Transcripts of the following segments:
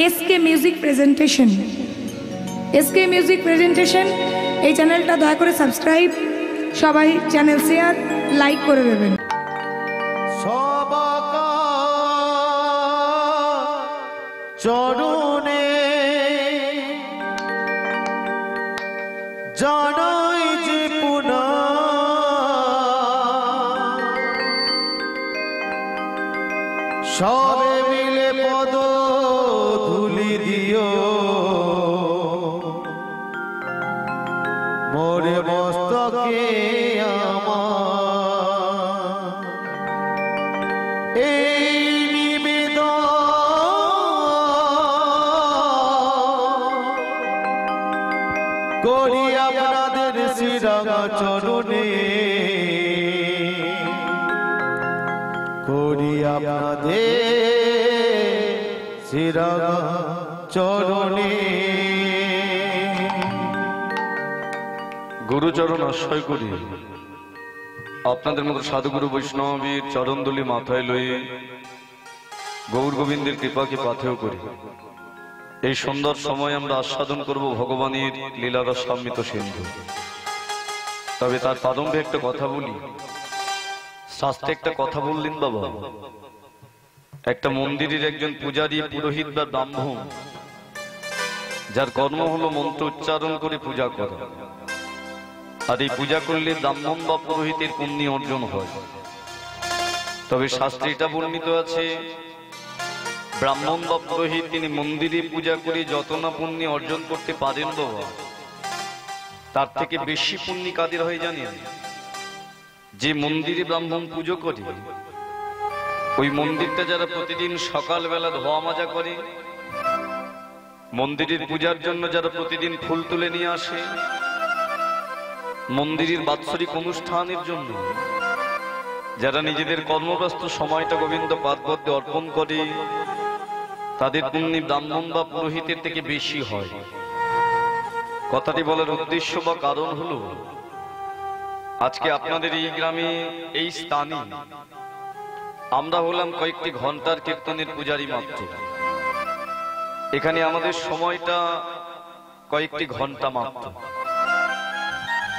SK music presentation. SK music presentation এই চ্যানেলটা দয়া করে সাবস্ক্রাইব, সবাই চ্যানেল শেয়ার লাইক করে দেবেন। চরণে জানাই যে পুনা সবে মিলে পদ ধুলি দিও, মোরে মস্তকে আমার এই নিবেদন করি আপনাদের শ্রীরাঙা চরণে, করি আপনাদের শ্রীরাঙা চরণে। গুরুচরণ আশ্রয় করি আপনাদের মতো সাধুগুরু বৈষ্ণবীর চরণদুলি মাথায় লয়ে গৌর গোবিন্দের কৃপাকে পাথেয় করি। এই সুন্দর সময় আমরা আস্বাদন করব ভগবানের লীলারস সম্মিত সিন্ধু। তবে তার প্রারম্ভে একটা কথা বলি। শাস্ত্রে একটা কথা বললেন বাবা, একটা মন্দিরের একজন পূজারী, পুরোহিত বা ব্রাহ্মণ, যার কর্ম হলো মন্ত্র উচ্চারণ করে পূজা করা, আর এই পূজা করলে ব্রাহ্মণ বা পুরোহিতের পুণ্য অর্জন হয়। তবে শাস্ত্রে এটা বর্ণিত আছে, ব্রাহ্মণ বা পুরোহিত তিনি মন্দিরে পূজা করে যত না পুণ্য অর্জন করতে পারেন বাবা, তার থেকে বেশি পুণ্য কাদের হয় জানেন? যে মন্দিরে ব্রাহ্মণ পুজো করে, ওই মন্দিরটা যারা প্রতিদিন সকালবেলা ধোয়া মাজা করে, মন্দিরের পূজার জন্য যারা প্রতিদিন ফুল তুলে নিয়ে আসে, মন্দিরের বাৎসরিক অনুষ্ঠানের জন্য যারা নিজেদের কর্মব্যস্ত সময়টা গোবিন্দ পাদপদ্মে অর্পণ করে, তাদের পুণ্য ব্রাহ্মণ বা পুরোহিতের থেকে বেশি হয়। কথাটি বলার উদ্দেশ্য বা কারণ হলো, আজকে আপনাদের এই গ্রামে এই স্থানে আমরা হলাম কয়েকটি ঘন্টার কীর্তনের পূজারী মাত্র। এখানে আমাদের সময়টা কয়েকটি ঘন্টা মাত্র।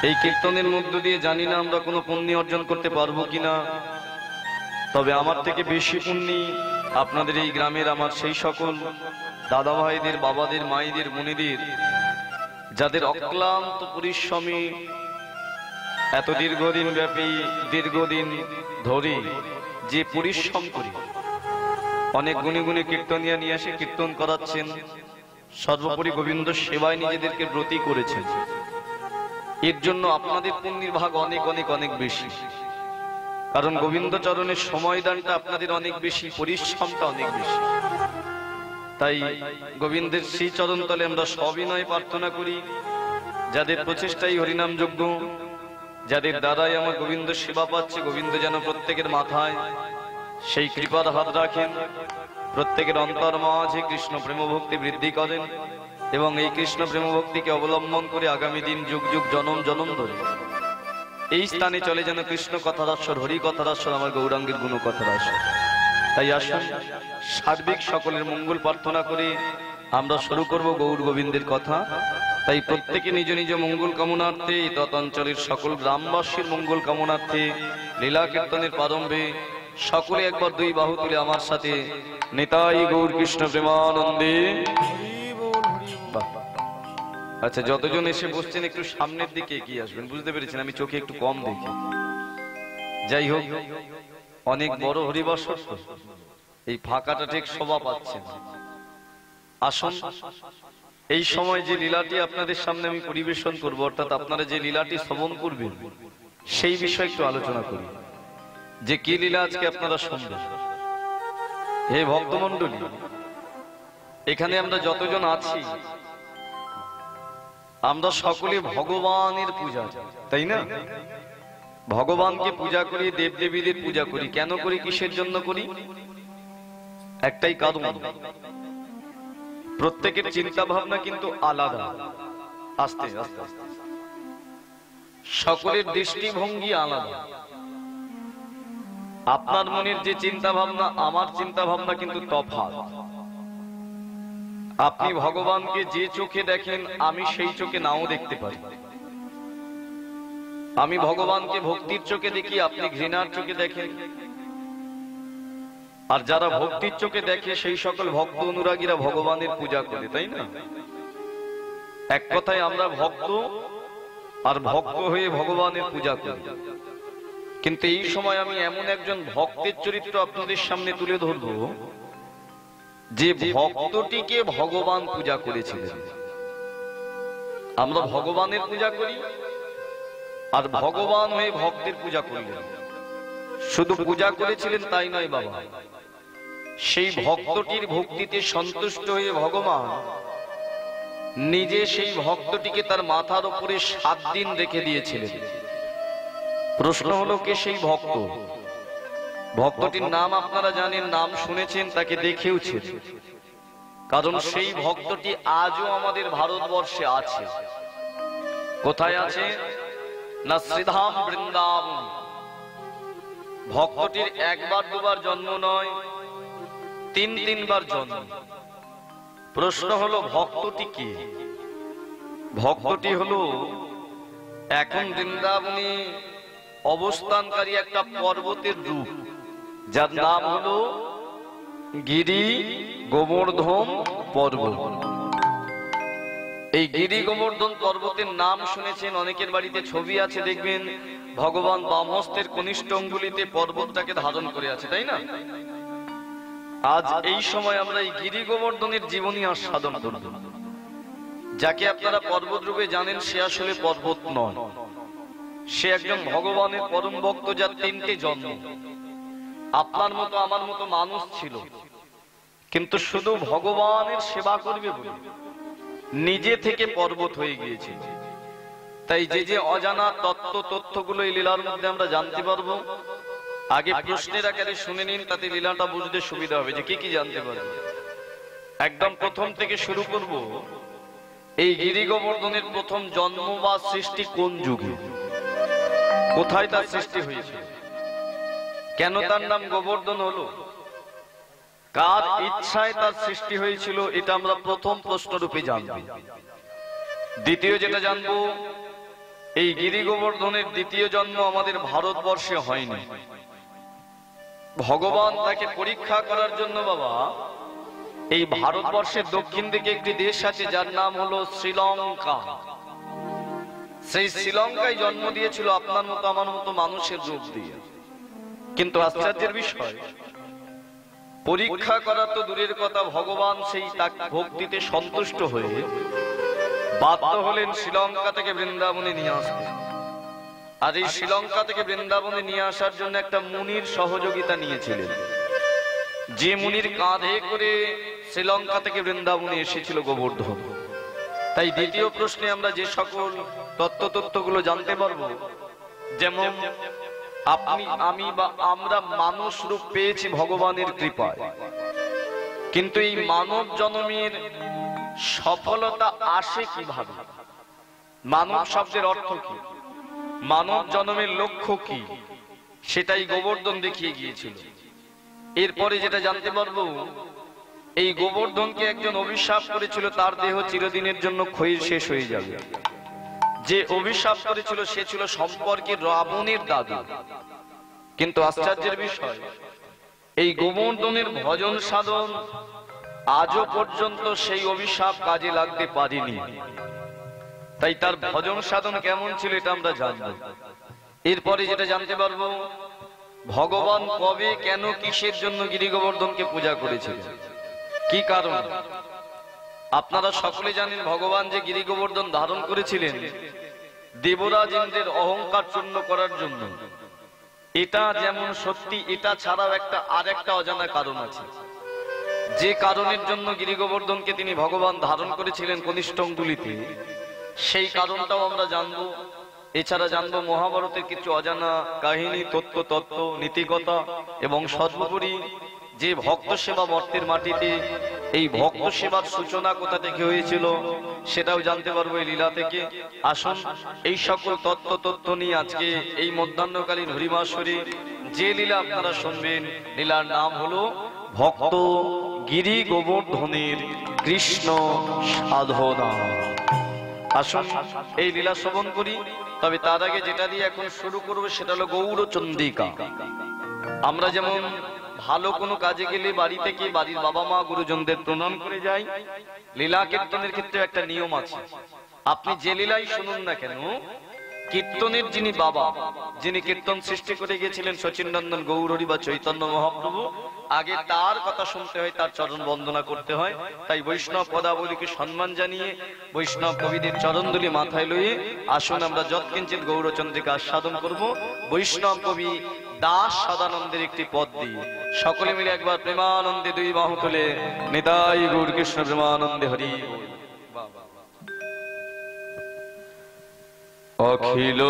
এই কীর্তনের মধ্য দিয়ে জানি না আমরা কোনো পুণ্য অর্জন করতে পারবো কিনা, তবে আমার থেকে বেশি পুণ্য আপনাদের এই গ্রামের আমার সেই সকল দাদা ভাইদের, বাবাদের, মায়েদের, মুনিদের, যাদের অক্লান্ত পরিশ্রমী এত দীর্ঘদিন ব্যাপী, দীর্ঘদিন ধরে যে পরিশ্রম করি, অনেক গুণী গুণী কীর্তনিয়া নিয়ে এসে কীর্তন করাচ্ছেন, সর্বোপরি গোবিন্দ সেবায় নিজেদেরকে ব্রতী করেছেন। এর জন্য আপনাদের পুণ্যের ভাগ অনেক অনেক অনেক বেশি, কারণ গোবিন্দ চরণের সময়দানটা আপনাদের অনেক বেশি, পরিশ্রমটা অনেক বেশি। তাই গোবিন্দের শ্রী চরণ তলে আমরা সবিনয় প্রার্থনা করি, যাদের প্রচেষ্টাই হরিনাম যজ্ঞ, যাদের দ্বারাই আমার গোবিন্দ সেবা পাচ্ছে, গোবিন্দ যেন প্রত্যেকের মাথায় সেই কৃপার হাত রাখেন, প্রত্যেকের অন্তর মাঝে কৃষ্ণ প্রেম ভক্তি বৃদ্ধি করেন, এবং এই কৃষ্ণ প্রেম ভক্তিকে অবলম্বন করে আগামী দিন যুগ যুগ জনম জনম ধরে এই স্থানে চলে যেন কৃষ্ণ কথার আসর, হরি কথার আসর, আমার গৌরাঙ্গের গুণ কথার আসর। তাই আসুন সার্বিক সকলের মঙ্গল প্রার্থনা করে আমরা শুরু করব গৌর গোবিন্দের কথা। তাই প্রত্যেকে নিজ নিজ মঙ্গল কামনার্থে, তৎঅঞ্চলের সকল গ্রামবাসীর মঙ্গল কামনার্থে লীলা কীর্তনের প্রারম্ভে সকলে একবার দুই বাহু তুলে আমার সাথে নিতাই গৌর কৃষ্ণ প্রেমানন্দে। আচ্ছা, যতজন এসে বসছেন একটু সামনের দিকে এগিয়ে আসবেন, বুঝতে পেরেছেন আমি চোখে একটু কম দেখি। যাই হোক, অনেক বড় হরিবাসর, এই ফাঁকাটা ঠিক শোভা পাচ্ছে না। আসুন, এই সময় যে লীলাটি আপনাদের সামনে আমি পরিবেশন করব, অর্থাৎ আপনারা যে লীলাটি শ্রবণ করবেন, সেই বিষয়ে একটু আলোচনা করি, যে কি লীলা আজকে আপনারা শুনবেন। হে ভক্তমণ্ডলী, এখানে আমরা যতজন আছি, আমরা সকলে ভগবানের পূজা, তাই না? ভগবানকে পূজা করি, দেবদেবীদের পূজা করি। কেন করি, কিসের জন্য করি? একটাই কারণ, প্রত্যেকের চিন্তা ভাবনা কিন্তু আলাদা। আস্তে আস্তে সকলের দৃষ্টিভঙ্গি আলাদা। আপনার মনের যে চিন্তা ভাবনা, আমার চিন্তা ভাবনা কিন্তু তফাৎ। আপনি ভগবানকে যে চোখে দেখেন আমি সেই চোখে নাও দেখতে পারি। আমি ভগবানকে ভক্তির চোখে দেখি, আপনি ঘৃণার চোখে দেখেন। আর যারা ভক্তির চোখে দেখে সেই সকল ভক্ত অনুরাগীরা ভগবানের পূজা করে, তাই না? এক কথায় আমরা ভক্ত, আর ভক্ত হয়ে ভগবানের পূজা করি। কিন্তু এই সময় আমি এমন একজন ভক্তের চরিত্র আপনাদের সামনে তুলে ধরবো, যে ভক্তটিকে ভগবান পূজা করেছিলেন। আমরা ভগবানের পূজা করি, আর ভগবান হয়ে ভক্তের পূজা করলেন। শুধু পূজা করেছিলেন তাই নয় বাবা, সেই ভক্তটির ভক্তিতে সন্তুষ্ট হয়ে ভগবান নিজে সেই ভক্তটিকে তার মাথার উপরে 7 দিন রেখে দিয়েছিলেন। প্রশ্ন হলো, কে সেই ভক্ত? ভক্তটির নাম আপনারা জানেন, নাম শুনেছেন, তাকে দেখেওছেন। কারণ সেই ভক্তটি আজও আমাদের ভারতবর্ষে আছে। কোথায় আছে? না শ্রীধাম বৃন্দাবন। ভক্তটির একবার দুবার জন্ম নয়, 3 বার জন্ম। প্রশ্ন হলো, ভক্তটি কি? ভক্তটি হলো এখন বৃন্দাবনে অবস্থানকারী একটা পর্বতের রূপ, যার নাম হলো গিরি গোবর্ধন পর্বত। এই গিরি গোবর্ধন পর্বতের নাম শুনেছেন, অনেকের বাড়িতে ছবি আছে, দেখবেন ভগবান বামহস্তের কনিষ্ঠ অঙ্গুলিতে পর্বতটাকে ধারণ করে আছে, তাই না? আজ এই সময় আমরা এই গিরি গোবর্ধনের জীবনী আস্বাদন করব। যাকে আপনারা পর্বত রূপে জানেন, সে আসলে পর্বত নয়, সে একজন ভগবানের পরম ভক্ত, যার 3টে জন্ম। আপনার মতো আমার মতো মানুষ ছিল, কিন্তু শুধু ভগবানের সেবা করবে বলে নিজে থেকে পর্বত হয়ে গিয়েছে। তাই যে অজানা তথ্যগুলো এই লীলার মধ্যে আমরা জানতে পারবো। আগে প্রশ্নের আকারে শুনে নিন, তাতে লীলাটা বুঝতে সুবিধা হবে যে কি কি জানতে পারবো। একদম প্রথম থেকে শুরু করব। এই গিরি গোবর্ধনের প্রথম জন্ম বা সৃষ্টি কোন যুগে, কোথায় তার সৃষ্টি হয়েছে, কেন তার নাম গোবর্ধন হলো, কার ইচ্ছায় তার সৃষ্টি হয়েছিল, এটা আমরা প্রথম প্রশ্ন রূপে জানব। দ্বিতীয় যেটা জানবো, এই গিরি গোবর্ধনের দ্বিতীয় জন্ম আমাদের ভারতবর্ষে হয়নি। ভগবান তাকে পরীক্ষা করার জন্য বাবা এই ভারতবর্ষের দক্ষিণ দিকে একটি দেশ আছে, যার নাম হলো শ্রীলঙ্কা। সেই শ্রীলঙ্কায় জন্ম দিয়েছিল আপনার মতো আমার মতো মানুষের রূপ দিয়ে। কিন্তু আশ্চর্যের বিষয়, পরীক্ষা করা তো দূরের কথা, ভগবান সেই তার ভক্তিতে সন্তুষ্ট হয়ে বাধ্য হলেন শ্রীলঙ্কা থেকে বৃন্দাবনে নিয়ে আসতে। আর এই শ্রীলঙ্কা থেকে বৃন্দাবনে নিয়ে আসার জন্য একটা মুনির সহযোগিতা নিয়েছিলেন, যে মুনির কাঁধে করে শ্রীলঙ্কা থেকে বৃন্দাবনে এসেছিল গোবর্ধন। তাই দ্বিতীয় প্রশ্নে আমরা যে সকল তথ্যগুলো জানতে পারবো, যেমন আপনি আমি বা আমরা মানুষ রূপ পেয়েছি ভগবানের কৃপায়, কিন্তু এই মানব জন্মের সফলতা আসে কিভাবে, মানব শব্দের অর্থ কি, মানব জন্মের লক্ষ্য কি, সেটাই গোবর্ধন দেখিয়ে গিয়েছিল। এরপরে যেটা জানতে পারবো, এই গোবর্ধনকে একজন অভিশাপ করেছিল, তার দেহ চিরদিনের জন্য ক্ষয়ের শেষ হয়ে যাবে। যে অভিশাপ করেছিল সে ছিল সম্পর্কের রাবণের দাদু। কিন্তু আশ্চর্যের বিষয়, এই গোবর্ধনের ভজন সাধন আজও পর্যন্ত সেই অভিশাপ কাজে লাগতে পারেনি। তাই তার ভজন সাধন কেমন ছিল এটা আমরা জানবো। এরপরে যেটা জানতে পারবো, ভগবান কবে, কেন, কিসের জন্য গিরি গোবর্ধনকে পূজা করেছিলেন, কি কারণ। আপনারা সকলে জানেন, ভগবান যে গিরি গোবর্ধন ধারণ করেছিলেন দেবরাজ ইন্দ্রের অহংকার চূর্ণ করার জন্য। এটা যেমন সত্যি, এটা ছাড়াও আরেকটা অজানা কারণ আছে। যে কারণের জন্য গিরি গোবর্ধনকে তিনি ভগবান ধারণ করেছিলেন কনিষ্ঠ অঙ্গুলিতে, সেই কারণটাও আমরা জানবো। এছাড়া জানবো মহাভারতের কিছু অজানা কাহিনী, তত্ত্ব, নীতিকথা, এবং সর্বোপরি যে ভক্ত সেবা মর্তের মাটিতে, এই ভক্ত সেবার সূচনা কোথা থেকে হয়েছিল সেটাও জানতে পারবো এই লীলা থেকে। আসুন এই সকল তত্ত্ব নিয়ে আজকে এই মধ্যাহ্নকালীন হরিমাসরে যে লীলা আপনারা শুনবেন, লীলার নাম হলো ভক্ত গিরি গোবর্ধনের কৃষ্ণ সাধনা। আসুন এই লীলা শ্রবণ করি। তবে তার আগে যেটা দিয়ে এখন শুরু করবো সেটা হলো গৌরচন্দ্রিকা। আমরা যেমন ভালো কোনো কাজে গেলে বাড়ি থেকে বাড়ির বাবা মা গুরুজনদের প্রণাম করে যাই, লীলা কীর্তনের ক্ষেত্রে একটা নিয়ম আছে। আপনি যে লীলাই শুনুন না কেন, কীর্তনের যিনি বাবা, যিনি কীর্তন সৃষ্টি করে গিয়েছিলেন সচিন নন্দন গৌরহরি বা চৈতন্য মহাপ্রভু, আগে তার কথা শুনতে হয়, তার চরণ বন্দনা করতে হয়। তাই বৈষ্ণব পদাবলীকে সম্মান জানিয়ে বৈষ্ণব কবিদের চরণধুলি মাথায় লইয়ে আসুন আমরা যৎকিঞ্চিৎ গৌরচন্দ্রিকা আস্বাদন করব বৈষ্ণব কবি দাস সদানন্দের একটি পদ দিয়ে। সকলে মিলে একবার প্রেমানন্দে দুই বাহু তুলে নিতাই গৌর কৃষ্ণ প্রেমানন্দে হরি। অখিল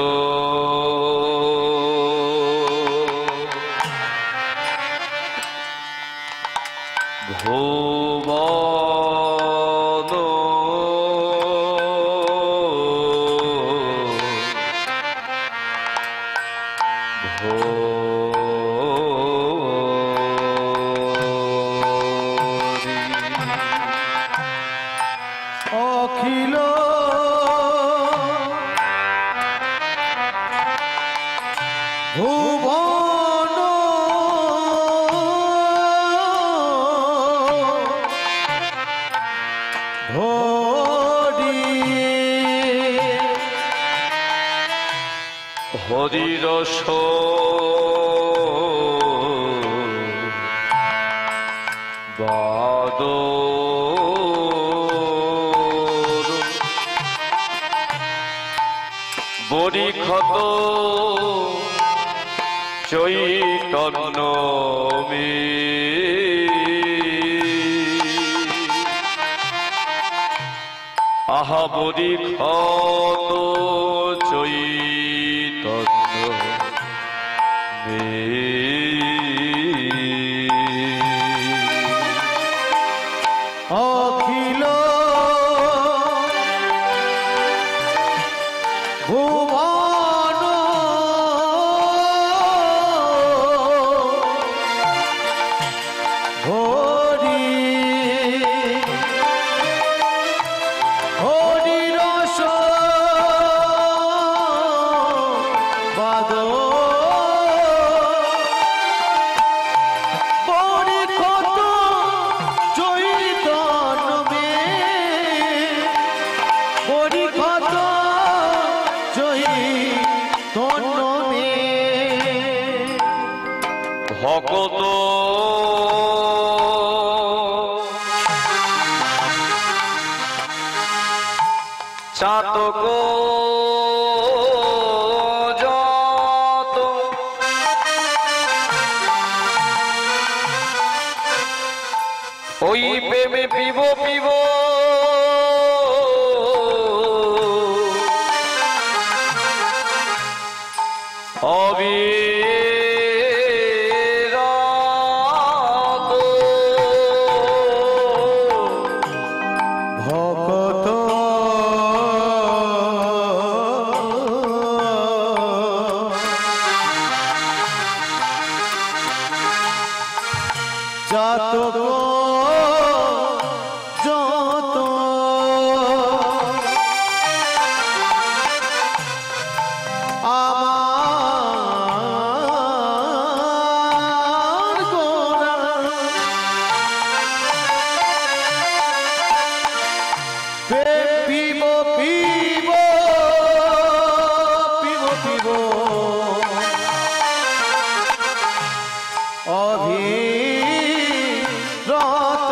ভুবন অখিল ভুবন ভরি হরিরস বাদ বরিক্ষত চৈতন্য মে আহা বরিক্ষত চৈতন্য মে অখিল ভুবন ভরি হরিরস বাদ বরিক্ষত চৈতন্য মে বরিক্ষত চৈতন্য মে ভকত চাতক যত ওই প্রেমে পিব পিব অবিরত ভকত চাতক যত আমার গোরা পিব পিব পিব পিব অভিরত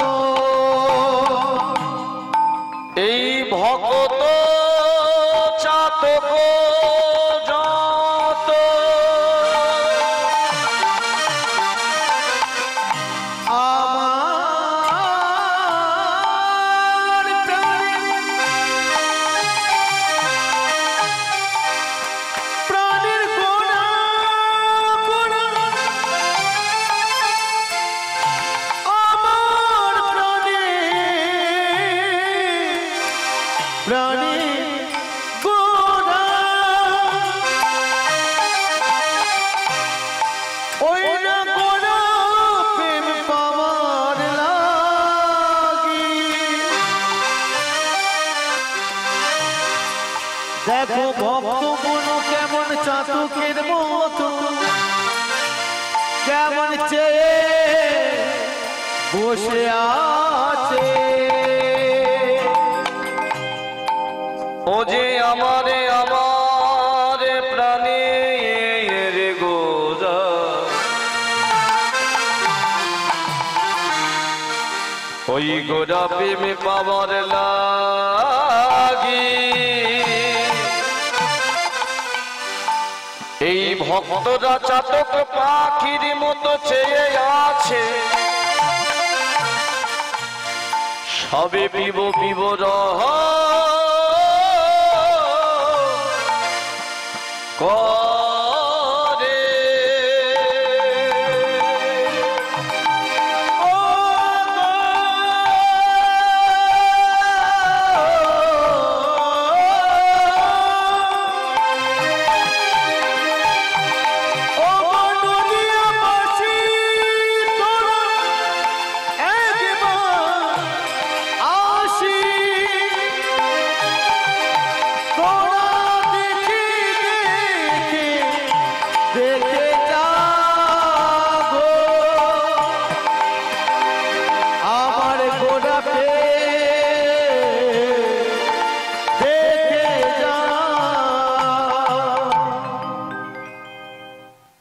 এই ভকত চাতক যত আমার প্রাণের গোড়া গোড়া আমার প্রাণে গোড়া ওই না গোড়া প্রেম পাওয়ার দেখো ভক্ত মনো কেমন চাতকের মতো কেমন চেয়ে বসে আছে। ও যে আমারে আমারে প্রাণের গোরা, ওই গোরা প্রেমে পাবার লাগি এই ভক্তরা চাতক পাখির মতো চেয়ে আছে। সবে পিব পিব রহ করে।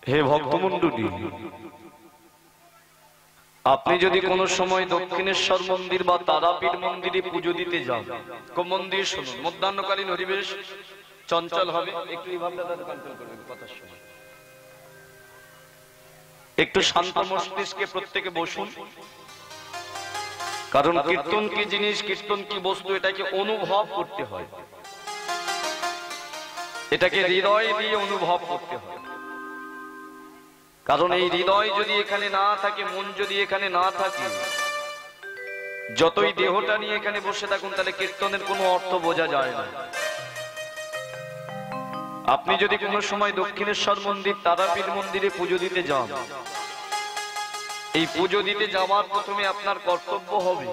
হে ভক্তমণ্ডলী, আপনি যদি কোনো সময় দক্ষিণেশ্বর মন্দির বা তারাপীঠ মন্দিরে পুজো দিতে যান, কোন মন্দির শুনুন, মধ্যাহ্নকালীন পরিবেশ চঞ্চল হবে, একটু কন্ট্রোল করবেন, কথা শুনুন, একটু শান্ত মস্তিষ্কে প্রত্যেকে বসুন। কারণ কীর্তন কি জিনিস, কীর্তন কি বস্তু, এটাকে অনুভব করতে হয়, এটাকে হৃদয় দিয়ে অনুভব করতে হয়। কারণ এই হৃদয় যদি এখানে না থাকে, মন যদি এখানে না থাকে, যতই দেহটা নিয়ে এখানে বসে থাকুন, তাহলে কীর্তনের কোনো অর্থ বোঝা যায় না। আপনি যদি কোনো সময় দক্ষিণেশ্বর মন্দির, তারাপীঠ মন্দিরে পুজো দিতে যান, এই পুজো দিতে যাওয়ার প্রথমে আপনার কর্তব্য হবে,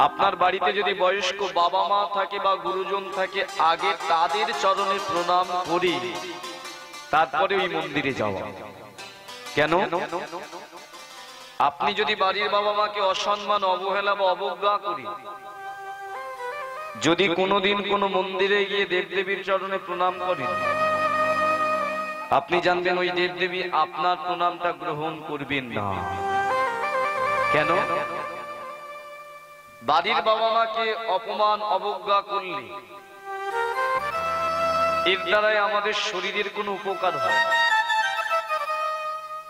আপনার বাড়িতে যদি বয়স্ক বাবা মা থাকে বা গুরুজন থাকে, আগে তাদের চরণে প্রণাম করি তারপরে ওই মন্দিরে যাওয়া। কেন? আপনি যদি বাড়ির বাবা মাকে অসম্মান, অবহেলা বা অবজ্ঞা করি, যদি কোনোদিন কোনো মন্দিরে গিয়ে দেবদেবীর চরণে প্রণাম করেন, আপনি জানবেন ওই দেবদেবী আপনার প্রণামটা গ্রহণ করবেন না। কেন? বাড়ির বাবা মাকে অপমান অবজ্ঞা করলে এর দ্বারাই আমাদের শরীরের কোনো উপকার হয় না,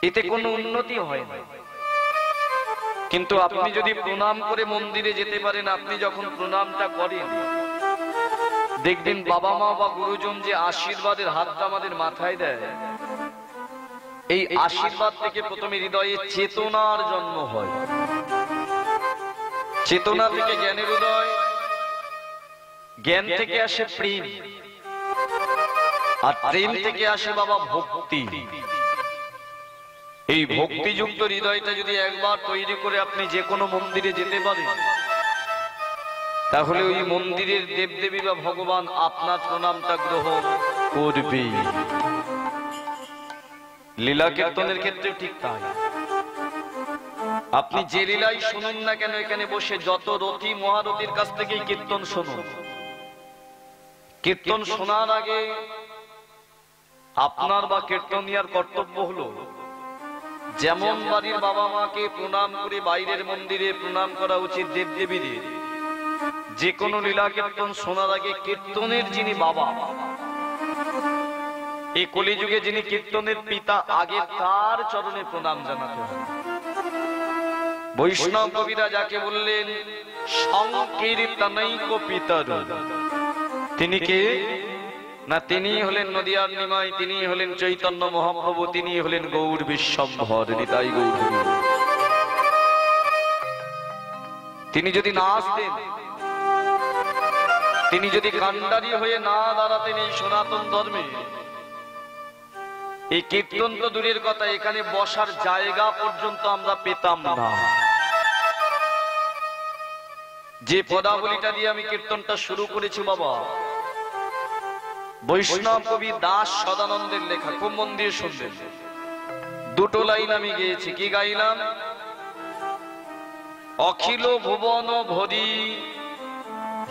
এতে কোনো উন্নতি হয় না। কিন্তু আপনি যদি প্রণাম করে মন্দিরে যেতে পারেন, আপনি যখন প্রণামটা করেন, দেখবেন বাবা মা বা গুরুজন যে আশীর্বাদের হাতটা আমাদের মাথায় দেয়, এই আশীর্বাদ থেকে প্রথমে হৃদয়ে চেতনার জন্ম হয়, চেতনা থেকে জ্ঞানের উদয়, জ্ঞান থেকে আসে প্রেম, আর প্রেম থেকে আসে বাবা ভক্তি। এই ভক্তিযুক্ত হৃদয়টা যদি একবার তৈরি করে আপনি যে কোনো মন্দিরে যেতে পারেন, তাহলে ওই মন্দিরের দেবদেবী বা ভগবান আপনার প্রণামটা গ্রহণ করবে। লীলা কীর্তনের ক্ষেত্রে ঠিক তাই। আপনি যে লীলাই শুনুন না কেন, এখানে বসে যত রথী মহারথীর কাছ থেকেই কীর্তন শুনুন, কীর্তন শোনার আগে আপনার বা কীর্তনিয়ার কর্তব্য হলো, যেমন বাড়ির বাবা মাকে প্রণাম করে বাইরের মন্দিরে প্রণাম করা উচিত দেবদেবীদের, যে কোনো লীলা কীর্তন শোনার আগে কীর্তনের যিনি বাবা, এই কলিযুগে যিনি কীর্তনের পিতা, আগে তার চরণে প্রণাম জানাতে হবে। বৈষ্ণব কবিরা যাকে বললেন সংকীর্তনৈক পিতরু, তিনি কে না? তিনি হলেন নদিয়ার নিমাই, তিনি হলেন চৈতন্য মহাপ্রভু, তিনি হলেন গৌর বিশ্বম্ভর, নিতাই গৌর। তিনি যদি না আসতেন, তিনি যদি কান্ডারি হয়ে না দাঁড়াতেন এই সনাতন ধর্মে, এই কীর্তন তো দূরের কথা, এখানে বসার জায়গা পর্যন্ত আমরা পেতাম না। যে পদাবলীটা দিয়ে আমি কীর্তনটা শুরু করেছি বাবা, বৈষ্ণব কবি দাস সদানন্দের লেখা, খুব মন দিয়ে শুনবেন। দুটো লাইন আমি গেয়েছি, কি গাইলাম? অখিল ভুবন ভরি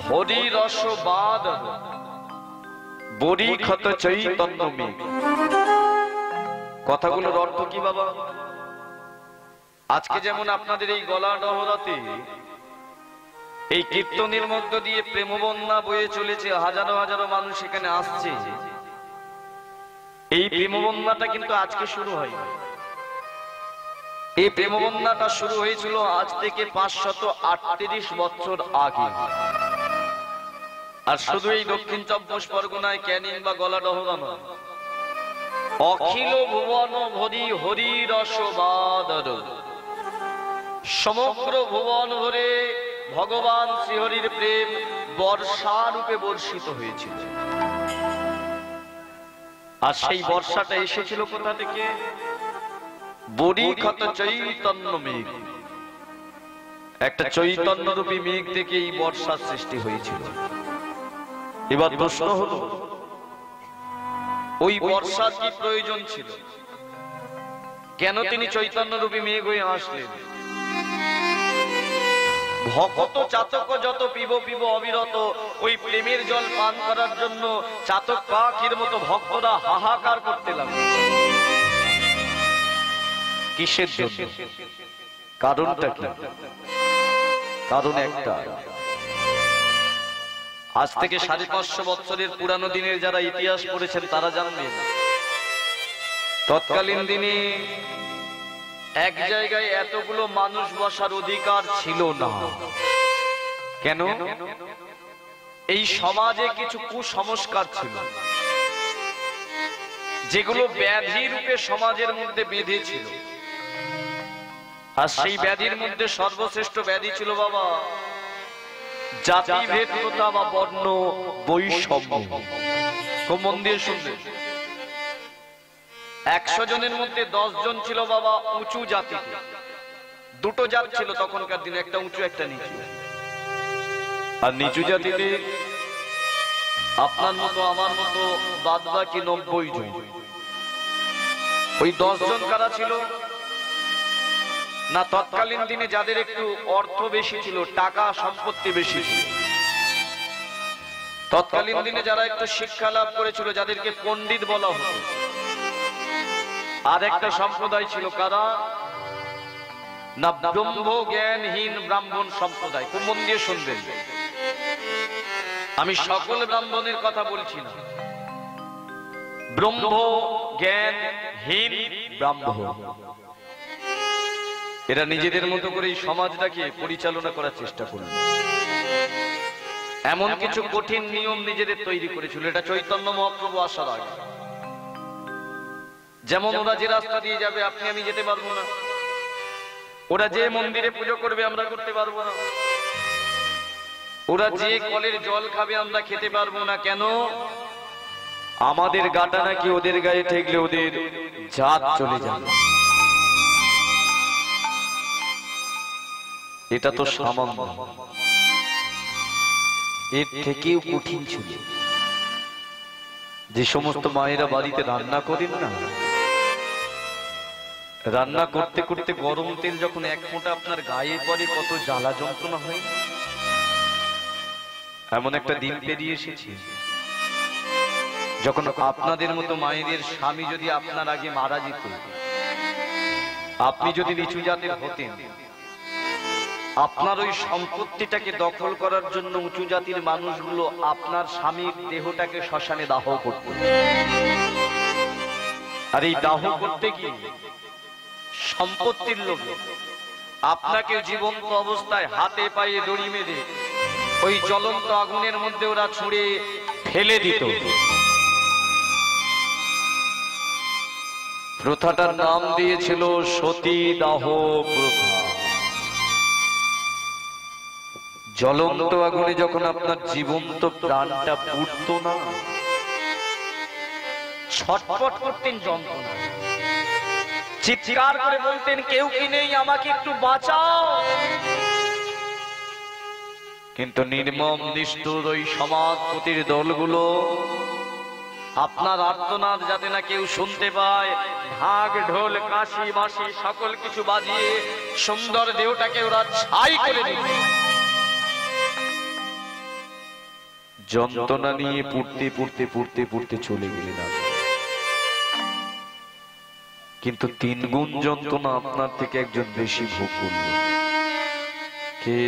হরি রস বাদ বরি ক্ষত চৈতন্য মেঘ। কথাগুলোর অর্থ কি বাবা? আজকে যেমন আপনাদের এই গলা ডহরাতে এই কীর্তনের মধ্য দিয়ে প্রেমবন্যা বয়ে চলেছে, হাজারো হাজারো মানুষ এখানে আসছে, এই প্রেমবন্যাটা কিন্তু আজকে শুরু হয়। এই প্রেমবন্যাটা শুরু হয়েছিল আজ থেকে 538 বছর আগে। আর শুধু এই দক্ষিণ চব্বিশ পরগনায়, ক্যানিং বা গলাডহরা নয়, অখিল ভুবন ভরি হরি রসবাদর, সমগ্র ভুবন ভরে ভগবান শ্রীহরির প্রেম বর্ষা রূপে বর্ষিত হয়েছিল। আর সেই বর্ষাটা এসেছিল কোথা থেকে? বরিক্ষত চৈতন্য মেঘ, একটা চৈতন্য রূপী মেঘ থেকে এই বর্ষার সৃষ্টি হয়েছিল। এবার প্রশ্ন হলো, ওই বর্ষার কি প্রয়োজন ছিল? কেন তিনি চৈতন্য রূপী মেঘ হয়ে আসলেন? ভক্ত চাতক যত পিব পিব অবিরত, ওই প্রেমের জল পান করার জন্য চাতক পাখির মতো ভক্তরা হাহাকার করতে লাগলো। কিসের জন্য? কারণটা কি? কারণ একটা, আজ থেকে 550 বছরের পুরানো দিনের যারা ইতিহাস পড়েছেন তারা জানবেন, তৎকালীন দিনে এক জায়গায় এতগুলো মানুষ বসার অধিকার ছিল না। কেন? এই সমাজে কিছু কুসংস্কার ছিল, যেগুলো ব্যাধি রূপে সমাজের মধ্যে বেঁধেছিল। আর সেই ব্যাধির মধ্যে সর্বশ্রেষ্ঠ ব্যাধি ছিল বাবা জাতিভেদ প্রথা বা বর্ণ বৈষম্য। খুব মন দিয়ে শুনবে, 100 জনের মধ্যে 10 জন ছিল বাবা উঁচু জাতিতে। দুটো জাত ছিল তখনকার দিনে, একটা উঁচু একটা নিচু। আর নিচু জাতিতে আপনার মতো আমার মতো বাদ বাকি 90 জন। ওই 10 জন কারা ছিল না? তৎকালীন দিনে যাদের একটু অর্থ বেশি ছিল, টাকা সম্পত্তি বেশি ছিল, তৎকালীন দিনে যারা একটু শিক্ষা লাভ করেছিল, যাদেরকে পণ্ডিত বলা হতো। আর একটা সম্প্রদায় ছিল কারা না? ব্রহ্ম জ্ঞানহীন ব্রাহ্মণ সম্প্রদায়। খুব মন দিয়ে শুনবেন, আমি সকল ব্রাহ্মণের কথা বলছি না, ব্রহ্ম জ্ঞানহীন ব্রাহ্মণ। এরা নিজেদের মতো করে এই সমাজটাকে পরিচালনা করার চেষ্টা করল। এমন কিছু কঠিন নিয়ম নিজেদের তৈরি করেছিল, এটা চৈতন্য মহাপ্রভু আসার আগে। যেমন ওরা যে রাস্তা দিয়ে যাবে আপনি আমি যেতে পারবো না, ওরা যে মন্দিরে পুজো করবে আমরা করতে পারবো না, ওরা যে কলের জল খাবে আমরা খেতে পারবো না। কেন? আমাদের গাটা নাকি ওদের গায়ে ঠেকলে ওদের জাত চলে যাবে। এটা তো সামান্য, এর থেকেও কঠিন ছিল যে সমস্ত মায়েরা বাড়িতে রান্না করেন না, রান্না করতে করতে গরম তেল যখন এক ফোঁটা আপনার গায়ে পড়ে কত জ্বালা যন্ত্রণা হয়। এমন একটা দিন পেরিয়ে এসেছে যখন আপনাদের মতো মায়েদের স্বামী যদি আপনার আগে মারা যেত, আপনি যদি নিচু জাতের হতেন, আপনার ওই সম্পত্তিটাকে দখল করার জন্য উঁচু জাতির মানুষগুলো আপনার স্বামীর দেহটাকে শ্মশানে দাহ করত। আর এই দাহ করতে গিয়ে সম্পত্তির লোভে আপনাকে জীবন্ত অবস্থায় হাতে পায়ে দড়ি মেরে ওই জ্বলন্ত আগুনের মধ্যে ওরা ছুঁড়ে ফেলে দিত। প্রথাটার নাম দিয়েছিল সতী দাহ প্রথা। জ্বলন্ত আগুনে যখন আপনার জীবন্ত প্রাণটা পুড়তো না, ছটফট করতেন যন্ত্রণা, চিৎকার করে বলতেন কেউ কি নেই, আমাকে একটু বাঁচাও। কিন্তু নির্মম নিষ্ঠুর ওই সমাজপতির দলগুলো আপনার আর্তনাদ যাতে না কেউ শুনতে পায়, ঢাক ঢোল কাশি বাঁশি সকল কিছু বাজিয়ে সুন্দর দেহটাকে ওরা ছাই করে দিল। যন্ত্রণা নিয়ে পুড়তে পুড়তে পুড়তে পুড়তে চলে গেলেন। কিন্তু 3 গুণ যন্ত্রণা আপনার থেকে একজন বেশি ভোগ করল। কে?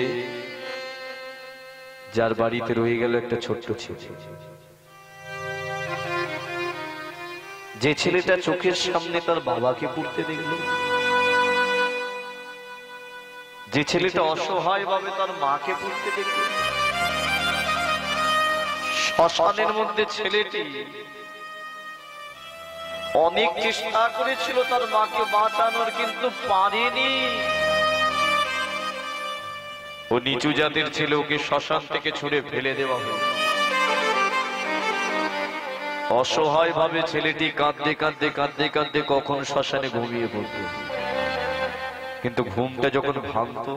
যার বাড়িতে রয়ে গেল একটা ছোট্ট ছেলে, যে ছেলেটা চোখের সামনে তার বাবাকে পুড়তে দেখল, যে ছেলেটা অসহায় ভাবে তার মাকে পুড়তে দেখল। শ্মশানের মধ্যে ছেলেটি অনেক চেষ্টা করেছিল তার মাকে বাঁচানোর, কিন্তু পারেনি। ও নিচু জাতের ছেলে, ওকে শ্মশান থেকে ছুঁড়ে ফেলে দেওয়া হলো। অসহায় ভাবে ছেলেটি কাঁদতে কাঁদতে কাঁদতে কাঁদতে কখন শ্মশানে ঘুমিয়ে পড়ত। কিন্তু ঘুমটা যখন ভাঙতো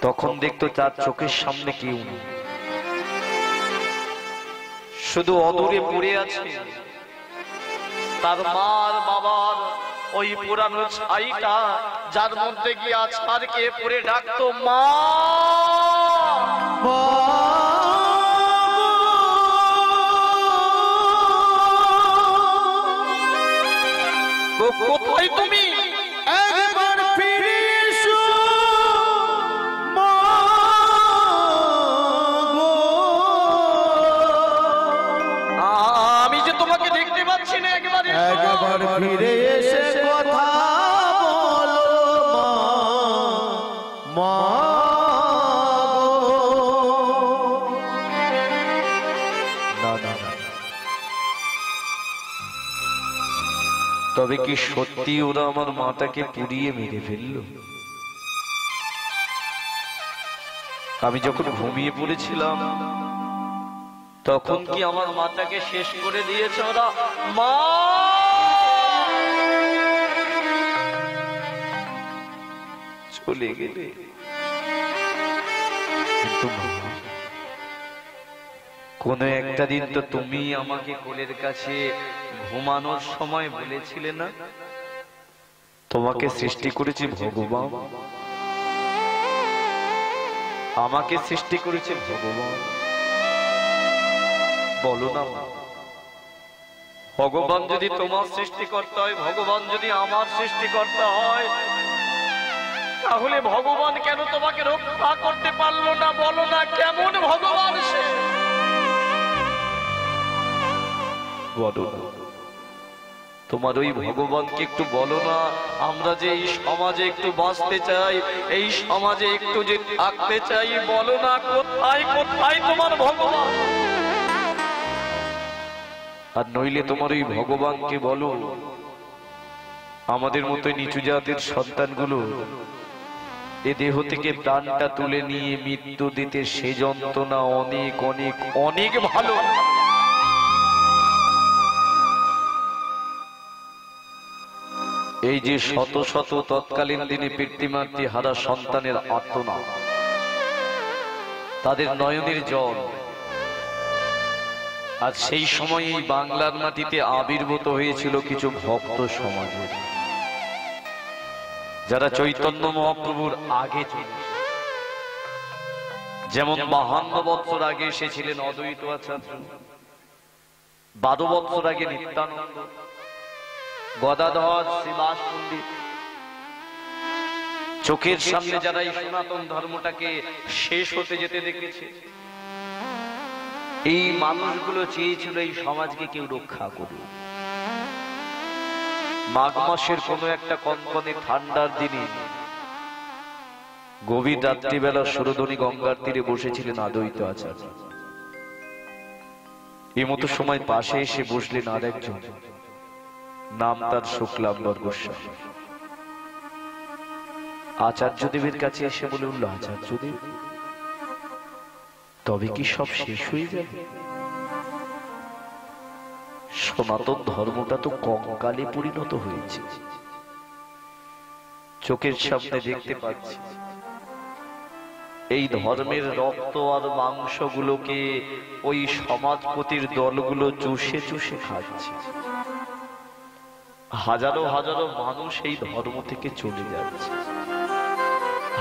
তখন দেখতো তার চোখের সামনে কেউ নেই, শুধু অদূরে পড়ে আছে তার মার বাবার ওই পুরানো ছাইটা, যার মধ্যে গিয়ে আছাড়কে পড়ে ডাকতো মা। কোথায় তুমি? একবার ফিরে এসো মা গো। আমি যে তোমাকে দেখতে পাচ্ছি না, একবার ফিরে এসে কথা বলো মা গো। না না না, তবে কি সত্যি ওরা আমার মাটাকে পুড়িয়ে মেরে ফেলল? আমি যখন ঘুমিয়ে পড়েছিলাম তখন কি আমার মাটাকে শেষ করে দিয়েছে ওরা? মা! চলে গেলে, কিন্তু কোন একটা দিন তো তুমি আমাকে কোলের কাছে ঘুমানোর সময় বলেছিলে না, তোমাকে সৃষ্টি করেছে ভগবান, আমাকে সৃষ্টি করেছে ভগবান। বলো না, ভগবান যদি তোমার সৃষ্টিকর্তা হয়, ভগবান যদি আমার সৃষ্টিকর্তা হয়, তাহলে ভগবান কেন তোমাকে রক্ষা করতে পারলো না? বলো না, কেমন ভগবান সে? বলো না, তোমার ওই ভগবানকে একটু বলো না। আমরা যে এই সমাজে একটু বাঁচতে চাই, এই সমাজে একটু যে থাকতে চাই, বলো না কোথায় কোথায় তোমার ভগবান? আর নইলে তোমার ওই ভগবানকে বলো আমাদের মতো নিচু জাতের সন্তানগুলো এ দেহ থেকে প্রাণটা তুলে নিয়ে মৃত্যু দিতে সে যন্ত্রণা অনেক অনেক অনেক ভালো। এই যে শত শত তৎকালীন দিনে পিতৃমাতৃ হারা সন্তানের আর্তনাদ, তাদের নয়নের জল, আর সেই সময় এই বাংলার মাটিতে আবির্ভূত হয়েছিল কিছু ভক্ত সমাজের, যারা চৈতন্য মহাপ্রভুর আগে চলেছে। যেমন 52 বছর আগে এসেছিলেন অদ্বৈত আচার্য, 12 বছর আগে নিত্যানন্দ, গদাধর, শ্রীবাস পণ্ডিত। চোখের সামনে যারা এই সনাতন ধর্মটাকে শেষ হতে যেতে দেখেছে, এই মানুষগুলো চেয়েছিল এই সমাজকে কেউ রক্ষা করুক। মাঘ মাসের কোন একটা কনকনে ঠান্ডার দিনে গভীর রাত্রিবেলা সুরধনী গঙ্গার তীরে বসেছিলেন অদ্বৈত আচার্য। এই মতো সময় পাশে এসে বসলেন আর একজন, নাম তার শুক্লাম্বর গোস্বামী। আচার্যদেবের কাছে এসে বলে উঠল, আচার্যদেব, তবে কি সব শেষ হয়ে যাবে? সনাতন ধর্মটা তো কঙ্কালে পরিণত হয়েছে, চোখের সামনে দেখতে পাচ্ছি। এই ধর্মের রক্ত আর মাংসগুলোকে ওই সমাজপতির দলগুলো চুষে চুষে খাচ্ছে। হাজারো হাজারো মানুষ এই ধর্ম থেকে চলে যাচ্ছে।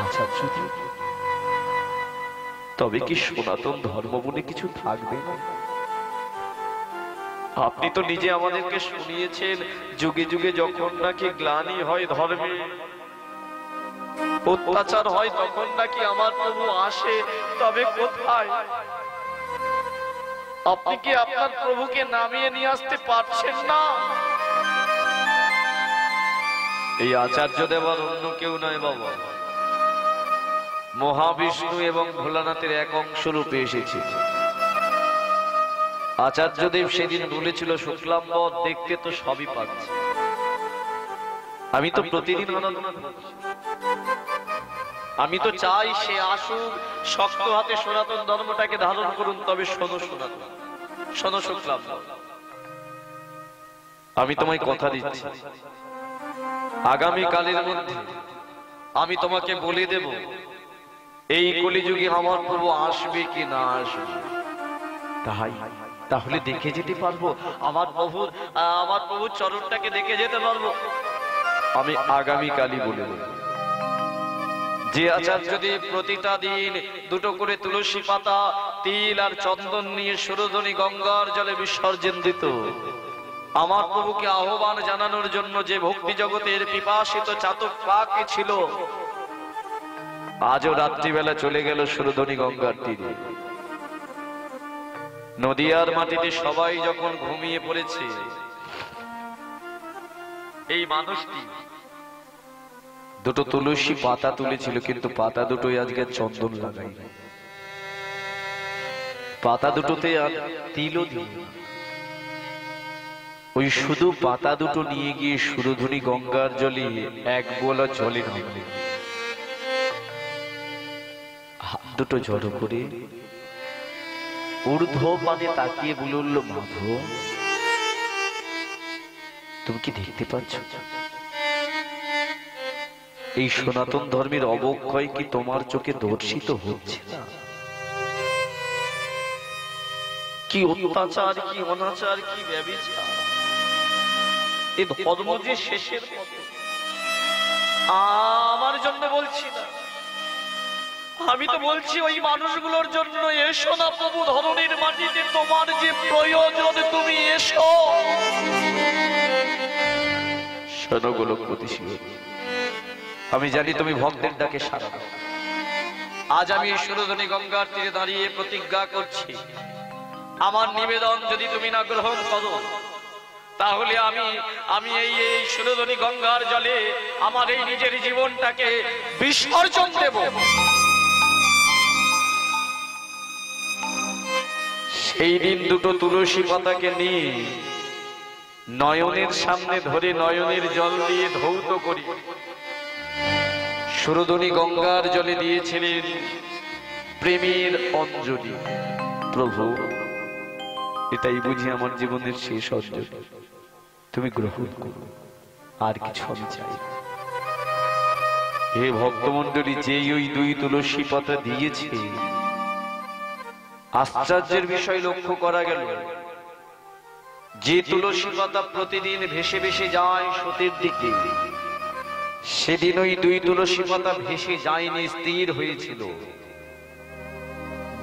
আচ্ছা, তবে কি সনাতন ধর্ম বলে কিছু থাকবে না? আপনি তো নিজে আমাদেরকে শুনিয়েছেন, যুগে যুগে যখন নাকি গ্লানি হয় ধর্মে, অত্যাচার হয়, তখন নাকি আমার প্রভু আসে। তবে কোথায়? আপনি কি আপনার প্রভুকে নামিয়ে নিয়ে আসতে পারছেন না? এই আচার্য দেবার অন্য কেউ নয় বাবা, মহাবিষ্ণু এবং ভোলানাথের এক অংশ রূপে এসেছে। আচার্যদেব সেদিন বলেছিল শুক্লাম্বর দেখতে তো সবই পাচ্ছে। আমি তো প্রতিদিন আরাধনা করছি। আমি তো চাই সে আসুক, শক্ত হাতে সনাতন ধর্মটাকে ধারণ করুন। তবে শোনো সনাতন, শোনো শুক্লাম্বর, আমি তোমায় কথা দিচ্ছি, আগামী কালের মধ্যে আমি তোমাকে বলে দেব এই কলিযুগে আমার প্রভু আসবে কি না আসবে। তাহলে দেখে যেতে পারবো আমার প্রভুর চরণটাকে দেখে যেতে পারবো। আমি আগামী কালই বলে দেব, যে আচার্যদেব প্রতিটা দিন দুটো করে তুলসী পাতা, তিল আর চন্দন নিয়ে সুরধনী গঙ্গার জলে বিসর্জন দিত, আমার প্রভুকে আহ্বান জানানোর জন্য যে ভক্তি জগতের পিপাসিত চাতক পাক ছিল, আজও রাত্রিবেলা চলে গেল সুরধনী গঙ্গার তীরে। নদিয়ার মাটিতে সবাই যখন ঘুমিয়ে পড়েছে, এই মানুষটি দুটো তুলসী পাতা তুলেছিল, কিন্তু পাতা দুটোই আজকে চন্দন লাগাই, পাতা দুটোতে আর তিলও দিল। ওই শুধু পাতা দুটো নিয়ে গিয়ে সুরধনী গঙ্গার জলে এক গোলা জলে নামলে, হাত দুটো জড়ো করে ঊর্ধ্ব পানে তাকিয়ে বলে উঠল, মাধব তুমি কি দেখতে পাচ্ছ এই সনাতন ধর্মের অবক্ষয় কি তোমার চোখে দর্শিত হচ্ছে না? কি অত্যাচার, কি অনাচার, কি ব্যভিচার! এই ধর্ম যে শেষের পথে। আমার জন্য বলছি না, আমি তো বলছি ওই মানুষগুলোর জন্য। এসো না প্রভু ধরনের মাটিতে, তোমার যে প্রয়োজন তুমি এসো। শোনো গোলকপতি শিব, আমি জানি তুমি ভক্তের ডাকে সাড়া দাও। আজ আমি এই সুরধনী গঙ্গার তীরে দাঁড়িয়ে প্রতিজ্ঞা করছি, আমার নিবেদন যদি তুমি না গ্রহণ করো, তাহলে আমি এই সুরধনী গঙ্গার জলে আমার এই নিজের জীবনটাকে বিসর্জন দেব। সেই দিন দুটো তুলসী পাতাকে নিয়ে নয়নের সামনে ধরে নয়নের জল দিয়ে ধৌত করি সুরধনী গঙ্গার জলে দিয়েছিলেন প্রেমের অঞ্জলি। প্রভু, এটাই বুঝি আমার জীবনের শেষ অঞ্জলি, তুমি গ্রহণ করো, আর কিছু আমি চাই। হে ভক্তমন্ডলী, যেই ওই দুই তুলসী পাতা দিয়েছে, আশ্চর্যের বিষয় লক্ষ্য করা গেল, যে তুলসী পাতা প্রতিদিন ভেসে ভেসে যায় সতীর দিকে, সেদিন ওই দুই তুলসী পাতা ভেসে যায়নি, স্থির হয়েছিল।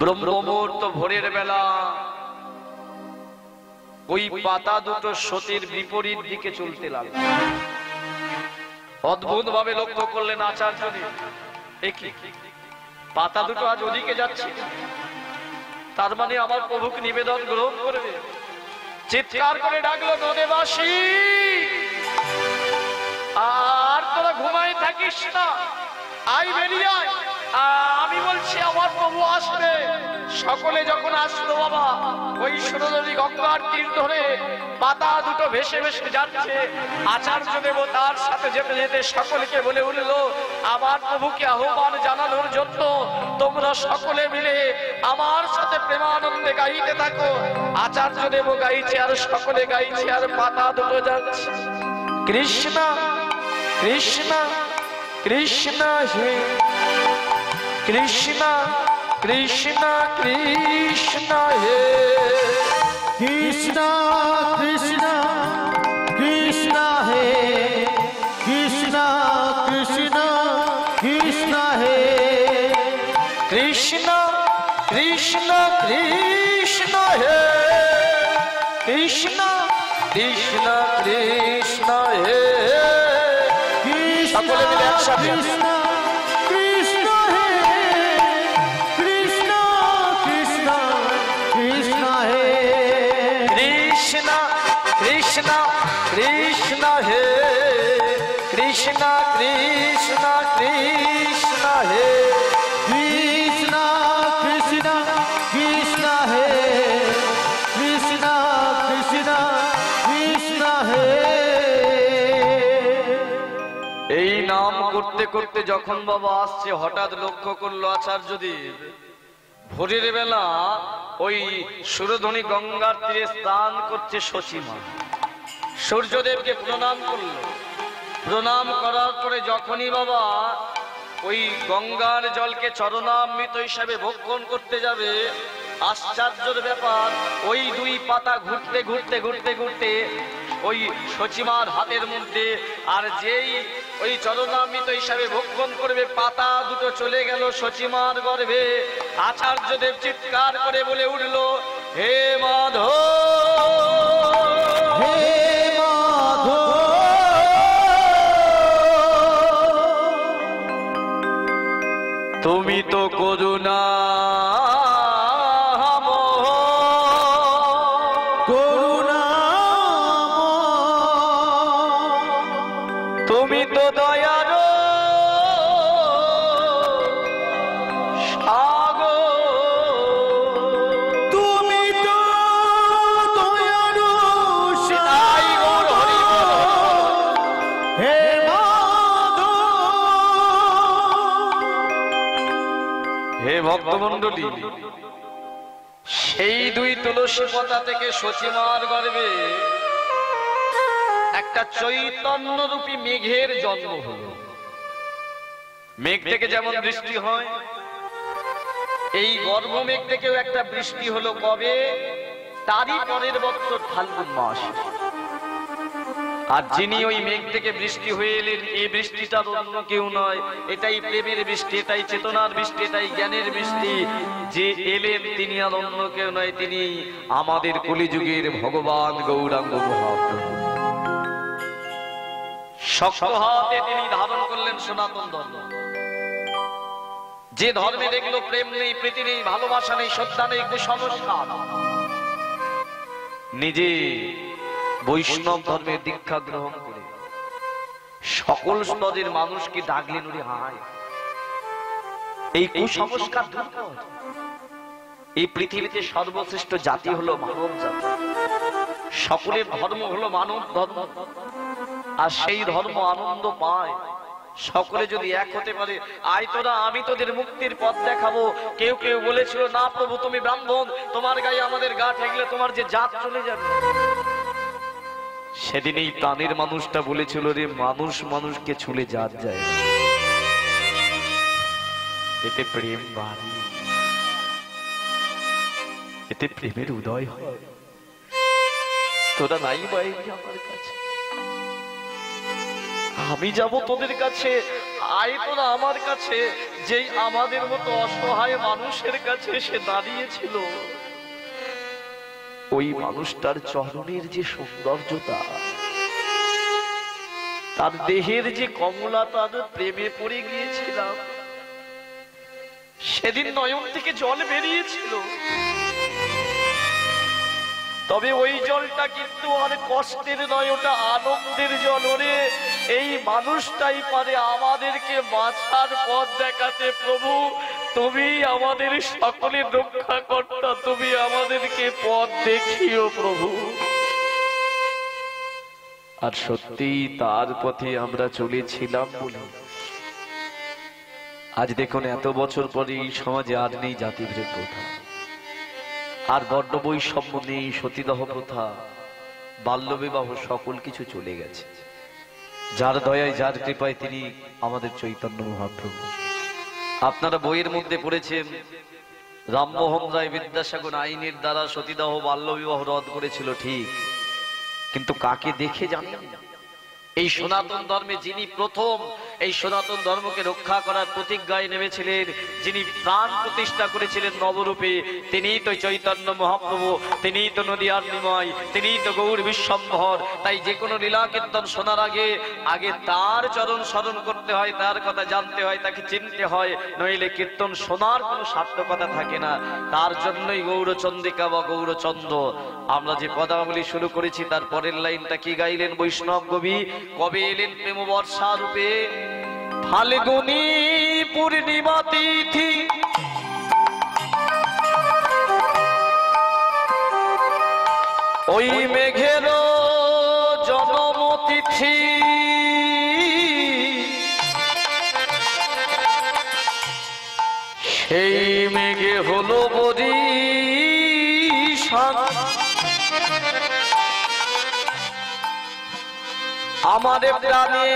ব্রহ্ম মুহূর্ত ভোরের বেলা ওই পাতা দুটো সতীর বিপরীত দিকে চলতে লাগলো। অদ্ভুত ভাবে লক্ষ্য করলেন আচার্য, পাতা দুটো আজ ওদিকে যাচ্ছে, তার মানে আমার প্রভুকে নিবেদন গ্রহণ করবে। চিৎকার করে ডাকলো, নদেবাসী, আর তোরা ঘুমাই থাকিস না, আয় বেরিয়ে আয়, আমি বলছি আমার প্রভু আসবে। সকলে যখন আসলো বাবা, ওই সুরধনী গঙ্গার তীর ধরে পাতা দুটো ভেসে ভেসে যাচ্ছে। আচার্য দেব তার সাথে যেতে যেতে সকলকে বলে উঠল, আমার প্রভুকে আহ্বান জানানোর জন্য তোমরা সকলে মিলে আমার সাথে প্রেমানন্দে গাইতে থাকো। আচার্য দেব গাইছে আর সকলে গাইছে, আর পাতা দুটো যাচ্ছে। কৃষ্ণ কৃষ্ণ কৃষ্ণ হে কৃষ্ণ কৃষ্ণ কৃষ্ণ হে কৃষ্ণ কৃষ্ণ কৃষ্ণ হে কৃষ্ণ কৃষ্ণ কৃষ্ণ হে কৃষ্ণ কৃষ্ণ কৃষ্ণ হে কৃষ্ণ কৃষ্ণ কৃষ্ণ হে সকলে মিলে একসাথে কৃষ্ণ কৃষ্ণ হে কৃষ্ণ কৃষ্ণ কৃষ্ণ হে কৃষ্ণ কৃষ্ণ কৃষ্ণ হে কৃষ্ণ কৃষ্ণ কৃষ্ণ হে কৃষ্ণ কৃষ্ণ কৃষ্ণ হে কৃষ্ণ কৃষ্ণ কৃষ্ণ হে এই নাম করতে করতে যখন বাবা আসছে হঠাৎ লক্ষ্য করলো আচার্যদেব ভোরের বেলা ওই সুরধ্বনি গঙ্গার তীরে স্নান করছে শচীমা। সূর্যদেবকে প্রণাম করলো, প্রণাম করার পরে যখনই বাবা ওই গঙ্গার জলকে চরণামৃত হিসাবে ভক্ষণ করতে যাবে, আশ্চর্যের ব্যাপার ওই দুই পাতা ঘুরতে ঘুরতে ঘুরতে ঘুরতে ওই শচীমার হাতের মধ্যে, আর যেই ওই চরণামৃত হিসাবে ভক্ষণ করবে পাতা দুটো চলে গেল শচীমার গর্ভে। আচার্যদেব চিৎকার করে বলে উঠল, হে মাধব হে মাধব তুমি তো করুণা তুমি তো দয়ার সাগর, তুমি তো দয়ালু তাই গৌর হরি বল। হে মাধব হে ভক্তমণ্ডলী, সেই দুই তুলসী পাতা থেকে শচীমার গর্ভে একটা চৈতন্য রূপী মেঘের জন্ম হলো। মেঘ থেকে যেমন বৃষ্টি হয়, এই গর্ভ মেঘ থেকেও একটা বৃষ্টি হলো। কবে? তারই পরের বছর ফাল্গুন মাস। আর যিনি ওই মেঘ থেকে বৃষ্টি হয়ে এলেন, এই বৃষ্টিটা অন্য কেউ নয়, এটাই প্রেমের বৃষ্টি, এটাই চেতনার বৃষ্টি, এটাই জ্ঞানের বৃষ্টি। যে এলেন তিনি আর অন্য কেউ নয়, তিনি আমাদের কলিযুগের ভগবান গৌরাঙ্গ মহাপ্রভু। শক্ত হাতে তিনি ধারণ করলেন সনাতন ধর্ম। যে ধর্মে দেখলো প্রেম নেই, প্রীতি নেই, ভালোবাসা নেই, শ্রদ্ধা নেই, কুসংস্কার, নিজে বৈষ্ণব ধর্মের দীক্ষা গ্রহণ করে সকল স্তরের মানুষকে ডাকলেন, ওরে হায় এই কুসংস্কার দূর কর। এই পৃথিবীতে সর্বশ্রেষ্ঠ জাতি হলো মানব জাতি, সকলের ধর্ম হলো মানব ধর্ম, আর সেই ধর্ম আনন্দ পায় সকলে যদি এক হতে পারে। আয় তোরা, আমি তোদের মুক্তির পথ দেখাবো। কেউ কেউ বলেছিল, না প্রভু তুমি ব্রাহ্মণ, তোমার গায়ে আমাদের গা ঠেকলে তোমার যে জাত চলে যাবে। সেদিন এই প্রাণের মানুষটা বলেছিল, রে মানুষ মানুষকে ছুলে জাত যায় না, এতে প্রেম বাড়ি, এতে প্রেমের উদয় হয়। তোরা নাই বাইরে আমার কাছে, আমি যাব তোদের কাছে। আয় তোরা আমার কাছে। যেই আমাদের মতো অসহায় মানুষের কাছে সে দাঁড়িয়েছিল, ওই মানুষটার চরণের যে সৌন্দর্যতা, তার দেহের যে কমলতা, প্রেমে পড়ে গিয়েছিলাম। সেদিন নয়ন থেকে জল বেরিয়েছিল, তবে ওই জলটা কিন্তু আর কষ্টের নয়, ওটা আনন্দের জল। ওরে এই মানুষটাই পারে আমাদেরকে বাঁচার পথ দেখাতে। প্রভু তুমি আমাদের সকলের রক্ষাকর্তা, তুমি আমাদেরকে পথ দেখিও প্রভু। আর সত্যি তার পথে আমরা চলেছিলাম বলে আজ দেখুন এত বছর পরে এই সমাজে আর নেই জাতিভেদ প্রথা, আর বর্ণ বৈষম্য নেই, সতীদাহ প্রথা, বাল্যবিবাহ, সকল কিছু চলে গেছে। যার দয়ায় যার কৃপায় তিনি আমাদের চৈতন্য মহাপ্রভু। আপনারা বইয়ের মধ্যে পড়েছেন রামমোহন রায় বিদ্যাসাগর আইনের দ্বারা সতীদাহ বাল্যবিবাহ রদ করেছিল, ঠিক, কিন্তু কাকে দেখে জানেন? এই সনাতন ধর্মে যিনি প্রথম এই সনাতন ধর্মকে রক্ষা করার প্রতিজ্ঞায় নেমেছিলেন, যিনি প্রাণ প্রতিষ্ঠা করেছিলেন নবরূপে, তিনিই তো চৈতন্য মহাপ্রভু, তিনিই তো নদিয়ার নিময়, তিনিই তো গৌর বিশ্বম্ভর। তাই যে কোনো লীলা কীর্তন শোনার আগে আগে তার চরণ স্মরণ করতে হয়, তার কথা জানতে হয়, তাকে চিনতে হয়, নইলে কীর্তন শোনার কোনো সার্থকতা থাকে না। তার জন্যই গৌরচন্দ্রিকা বা গৌরচন্দ্র। আমরা যে পদাবলী শুরু করেছি তার পরের লাইনটা কি গাইলেন বৈষ্ণব কবি? কবে এলেন প্রেম বর্ষা রূপে, ফাল্গুনী পূর্ণিমা তিথি, ওই মেঘের জন্মতিথি, সেই মেঘে হলো বরিশান, আমাদের প্রাণে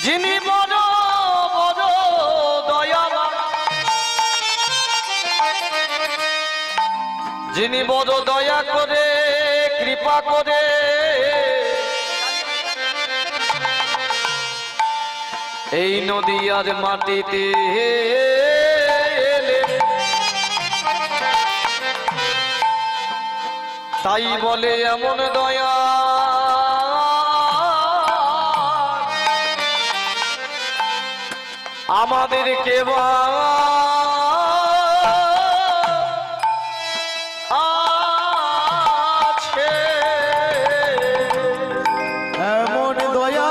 যিনি বড় বড় দয়াবান, যিনি বড় দয়া করে কৃপা করে এই নদিয়ার মাটিতে তাই বলে এমন দয়া আমাদের কেবা আছে, এমন দয়া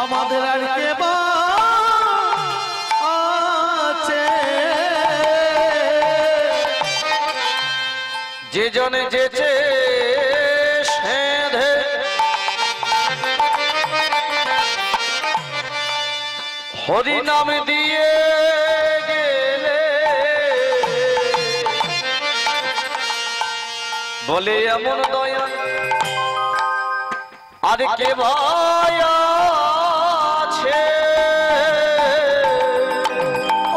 আমাদের আর কে বা আছে, যে জনে যেচে সেধে হরি নাম দিয়ে গেলে বলে এমন দয়া আর কে ভয় আছে,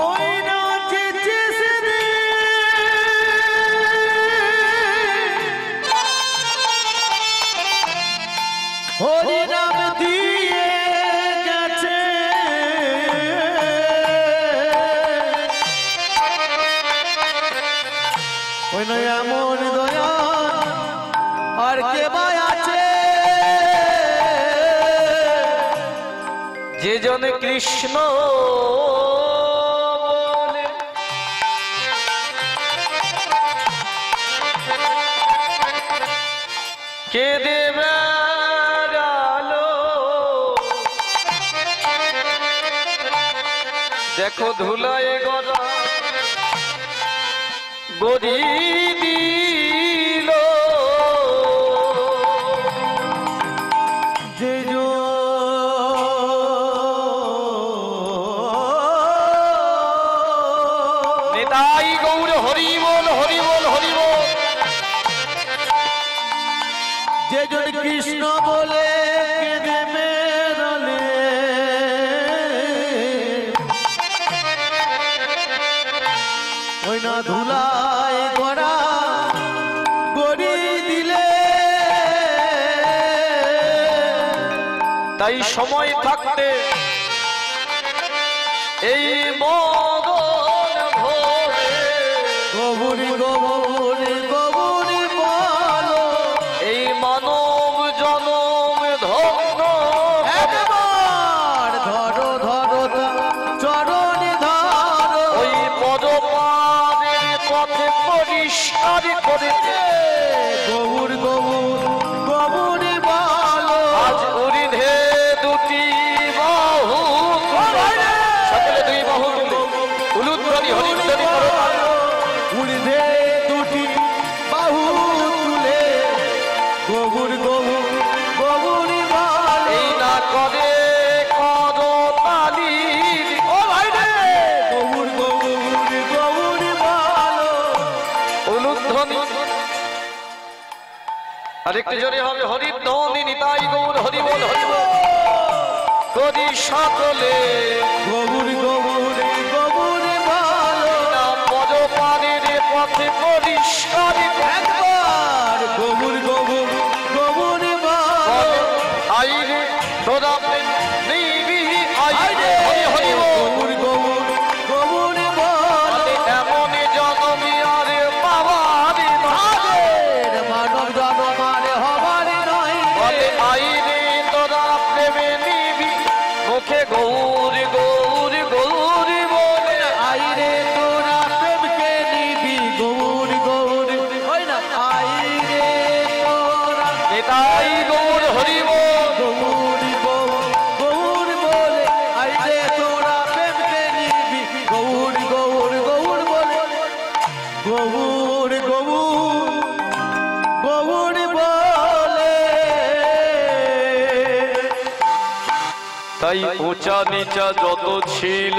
ওই না যেচে সেদে হরি নাম দিয়ে গেছে, ওই নয় এমন দয়া আর কে বা আছে, যে জনে কৃষ্ণ বলে কে দেবে আলো, দেখো ধুলায় গড়া গড়ি দিল, যে নেতাই গৌর হরি বল হরি বল হরি বল, যে জন কৃষ্ণ বলে কেঁদে মেরলে, ওই না ধুলায় গড়া গড়ি দিলে, তাই সময় থাকতে এই মদন ভরে গবুরি গবুরি গবুরি বলো, এই মানব জনম ধন্য একবার ধরো ধরো চরণ ধরো, ওই পদপাদের পথে পরিষ্কার করে গবুর গবুর গবুরি বলো, আজ উরিধে দুটি বাহু সকলে দুই বাহু উলুধ্বনি হরিধ্বনি করো, উড়ে দুটি বাহু তুলে গবুর গবুর গবুরি বলো, এই না করে করতালি ও আরেকটু জোরে হবে হরিধ্বনি নিতাই গৌর হরি বল করি সকলে গৌর গৌর গৌর বলো না পদ পানের পথে পরিষ্কার একবার গৌর গৌর গৌর বলো আইরে তোরা নিবি আইরে হরি হরি গৌর গৌর গৌর বলো এমন জনমি আরে পাওয়ার মানব জনমারে হবার নয় বলে আইরে তোরা প্রেমে নিবি মুখে গৌর গৌর গৌর বলে আইরে তোরা প্রেমকে নিবি গৌর গৌর হয় না আইরে তোরা নিতাই গৌর হরি বল গৌর গৌর গৌর বলে আইরে তোরা প্রেমকে নিবি গৌর গৌর গৌর বলে গৌর গৌর গৌর বলে তাই উঁচা নিচা যত ছিল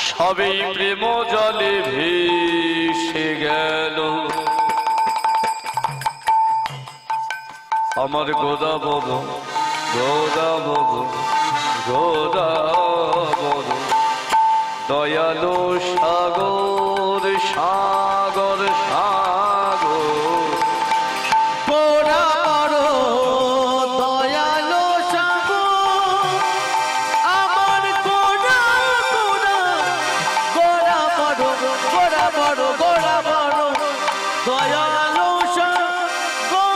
সবই প্রেম জলে ভেসে গেল আমার গোদা বব গোদা বব গোদা বব দয়ালু সাগর সাগর সাগর গোরা বড় দয়ালো সাগর আমার গোরা গোরা গোরা বড় গোরা বড় গোরা বড় দয়ালো সাগর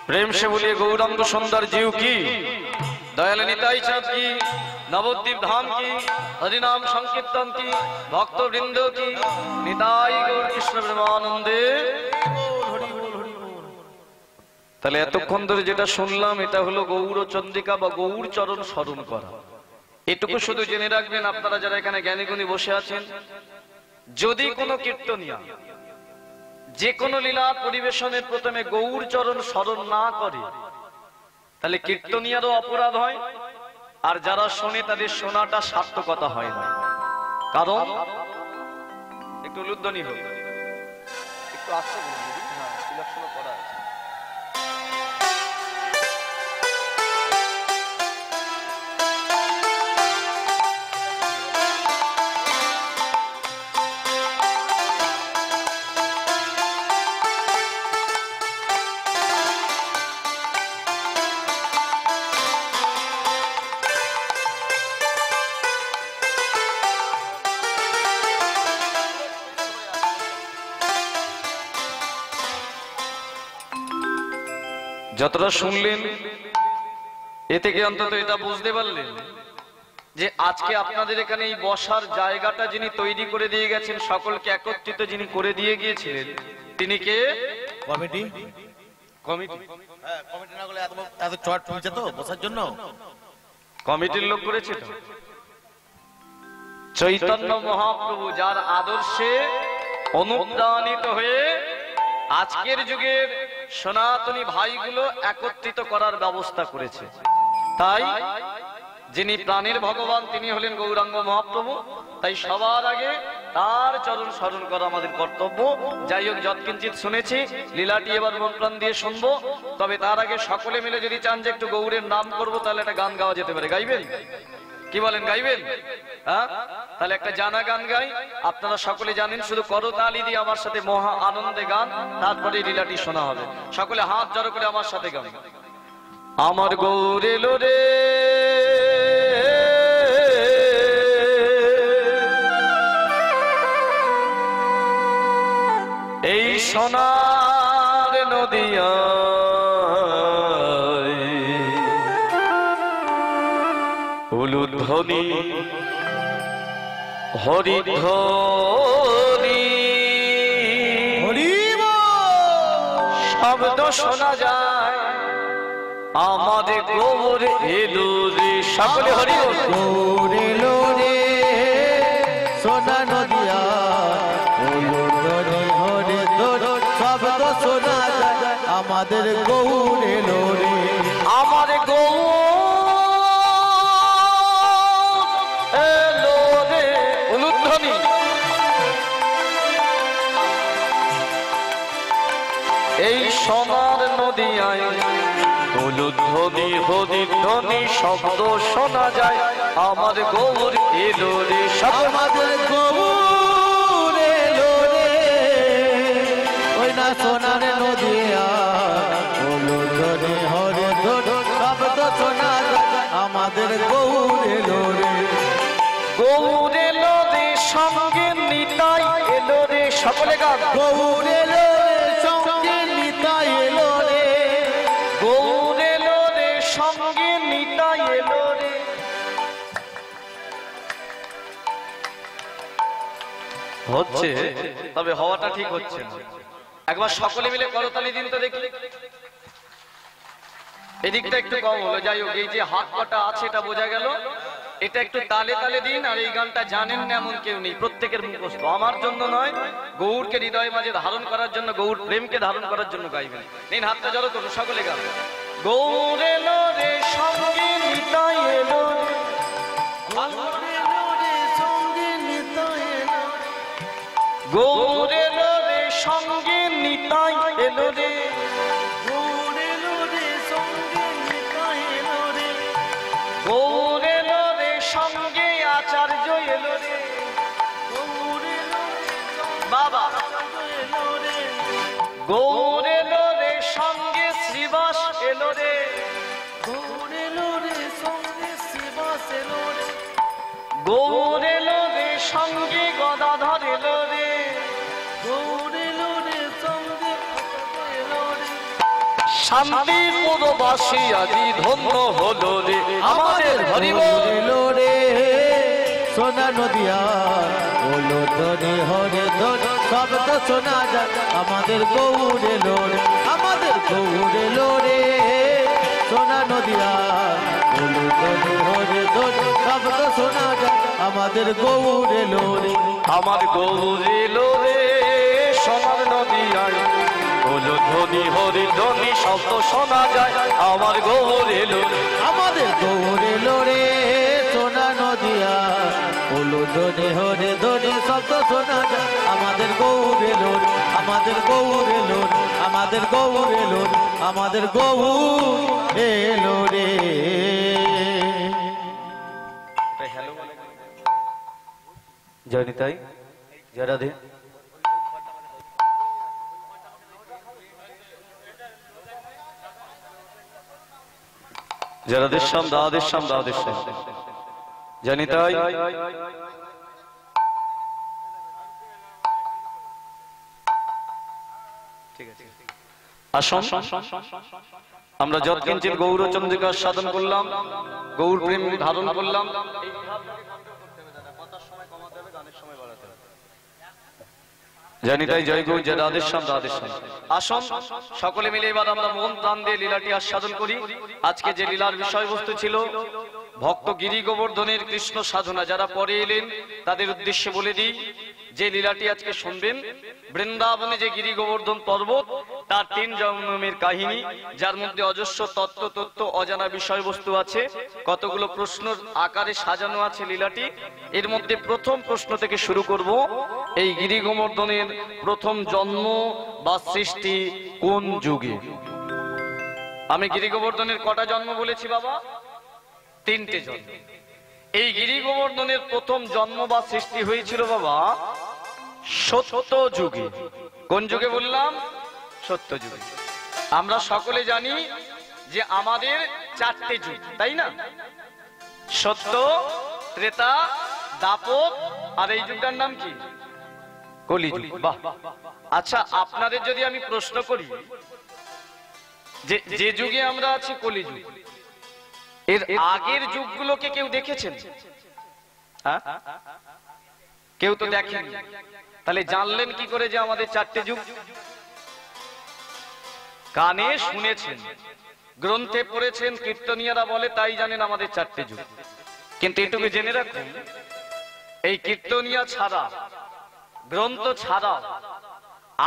প্রেম সে বলিয়ে গৌরাঙ্গ সুন্দর जीव की दयाल निताई चाँद की नवद्वीप धाम की हरिनाम संकीर्तन की भक्त वृंद की निताई गौर कृष्ण प्रेमानंदे তাহলে এতক্ষণ ধরে যেটা শুনলাম এটা হলো গৌর চন্দ্রিকা বা গৌর চরণ স্মরণ করা। এটুকু শুধু জেনে রাখবেন আপনারা যারা এখানে জ্ঞানীগুণী বসে আছেন, যদি কোনো কীর্তনিয়া যে কোনো লীলা পরিবেশনের প্রথমে গৌর চরণ স্মরণ না করে তাহলে কীর্তনিয়ারও অপরাধ হয়, আর যারা শোনে তাদের শোনাটা সার্থকতা হয় না। কারণ একটু উলুধ্বনি হোক, একটু আস্তে বলুন। হ্যাঁ, তিলকশোনা করা আছে। যতটা শুনলেন এ থেকে অন্তত এটা বুঝতে পারলেন যে আজকে আপনাদের এখানে এই বসার জায়গাটা যিনি তৈরি করে দিয়ে গেছেন, সকলকে একত্রিত যিনি করে দিয়ে গিয়েছিলেন, তিনি কে? কমিটি। কমিটি। হ্যাঁ, কমিটি না করলে এত চট তুলছে তো বসার জন্য। কমিটির লোক করেছে তো। চৈতন্য মহাপ্রভু যার আদর্শে অনুপ্রাণিত হয়ে আজকের যুগের সনাতনী ভাইগুলো একত্রিত করার ব্যবস্থা করেছে। তাই যিনি প্রাণের ভগবান তিনি হলেন গৌরাঙ্গ মহাপ্রভু। তাই সবার আগে তার চরণ স্মরণ করা আমাদের কর্তব্য। যাই হোক, যৎকিঞ্চিত শুনেছি, লীলাটি এবার মন প্রাণ দিয়ে শুনবো। তবে তার আগে সকলে মিলে যদি চান যে একটু গৌরের নাম করবো, তাহলে একটা গান গাওয়া যেতে পারে। গাইবেন? কি বলেন, গাইবেন? হ্যাঁ, তাহলে একটা জানা গান গাই। আপনারা সকলে জানেন, শুধু করতালি দিয়ে আমার সাথে মহা আনন্দে গান, তারপরে লীলাটি শোনা হবে। সকলে হাত জড়ো করে আমার সাথে গান। আমার গৌরে লোরে এই সোনার নদিয়া উলুধ্বনি হরিধ্বনি শব্দ শোনা যায় আমাদের গৌর এলো রে। সকলে হরি বল। গৌর এলো রে সোনা নদিয়া হরে শব্দ শোনা যায় আমাদের গৌর এলো রে। আমার গৌর এলো রে। উলুধ্বনি নদিয়ায় হলুদ ধ্বনি হদির ধ্বনি শব্দ শোনা যায় আমার গৌর এলো রে আমাদের গৌর এলো রে ওই না সোনার নদিয়া হলুদ ধ্বনি হরে ধ্বনি শব্দ শোনা যায় আমাদের গৌর এলো রে গৌর এলো রে সঙ্গে নিতাই এলো রে সকলে গান গৌর এলো রে সঙ্গে নিতাই এলো রে গৌর এলো রে সঙ্গে নিতাই এলো রে হচ্ছে তবে হওয়াটা ঠিক হচ্ছে না একবার সকলে মিলে করতালি দিন তো দেখি এদিকটা একটু কম হলো যাই হোক এই যে হাত পাটা আছে এটা বোঝা গেল এটা একটু তালে তালে দিন আর এই গানটা জানেন না এমন কেউ নেই প্রত্যেকের মুখস্থ আমার জন্য নয় গৌরকে হৃদয় মাঝে ধারণ করার জন্য গৌর প্রেমকে ধারণ করার জন্য গাইবেন নিন হাতটা জড়ো করুন সকলে গান গৌর এলো রে সঙ্গে নিতাই এলো গৌর এলো রে সঙ্গে নিতাই এলো রে গৌর এলো রে সঙ্গে আচার্য এলো রে বাবা গৌর এলো রে সঙ্গে শ্রীবাস এলো রে গৌর এলো রে সঙ্গে গদাধর এলো রে শান্তিপুরবাসী আদি ধন্য হলো রে আমাদের হরিবল এলো রে সোনা নদিয়া হলো ধ্বনি হরে ধ্বনি শব্দ শোনা যায় আমাদের গৌর এলো রে আমাদের গৌর এলো রে সোনা নদিয়া হলো ধ্বনি হরে ধ্বনি শব্দ শোনা যায় আমাদের গৌর এলো রে আমার গৌর এলো রে সোনার নদিয়ায় হলো ধ্বনি হরি ধ্বনি শব্দ শোনা যায় আমার গৌর এলো আমাদের গৌর এলো রে সোনা নদিয়া হলো ধ্বনি হরে ধ্বনি শব্দ শোনা যায় আমাদের গৌর এলো রে আমাদের গৌর এলো রে আমাদের গৌর এলো রে আমাদের গৌর এলো রে জয় নিতাই জয় রাধে জয় রাধেশ্যাম রাধেশ্যাম রাধেশ্যাম জয় নিতাই আসুন আমরা যৎকিঞ্চিত গৌরচন্দ্রিকা সাধন করলাম গৌর প্রেম ধারণ করলাম জানিতাই জয় গৌ জয় রাধেশ্যাম রাধেশ্যাম আসুন সকলে মিলে এবার আমরা মন প্রাণ দিয়ে লীলাটি আস্বাদন করি আজকে যে লীলার বিষয়বস্তু ছিল ভক্ত গিরি গোবর্ধনের কৃষ্ণ সাধনা যারা পরে এলেন তাদের উদ্দেশ্যে বলে দিই যে লীলাটি আজকে শুনবেন বৃন্দাবনে যে গিরি গোবর্ধন পর্বত তার 3 জন্মের কাহিনী যার মধ্যে অজস্র তত্ত্ব অজানা বিষয়বস্তু আছে কতগুলো প্রশ্নের আকারে সাজানো আছে লীলাটি এর মধ্যে প্রথম প্রশ্ন থেকে শুরু করব এই গিরি গোবর্ধনের প্রথম জন্ম বা সৃষ্টি কোন যুগে আমি গিরি গোবর্ধনের কটা জন্ম বলেছি বাবা 3টে জন্ম এই গিরি গোবর্ধনের প্রথম জন্ম বা সৃষ্টি হয়েছিল বাবা সত্য যুগে কোন যুগে বললাম সত্য যুগে আমরা সকলে জানি যে আমাদের 4টে যুগ তাই না সত্য ত্রেতা দাপর আর এই যুগটার নাম কি কলিযুগ বাহ আচ্ছা আপনাদের যদি আমি প্রশ্ন করি যে যুগে আমরা আছি কলিযুগ এর আগের যুগগুলোকে কেউ দেখেছেন হ্যাঁ কেউ তো দেখেনি তাহলে জানলেন কি করে যে আমাদের 4টে যুগ কানে শুনেছেন গ্রন্থে পড়েছেন কীর্তনীয়রা বলে তাই জানেন আমাদের 4টে যুগ কিন্তু এটুকু জেনে রাখুন এই কীর্তনীয় ছাড়া গ্রন্থ ছাড়া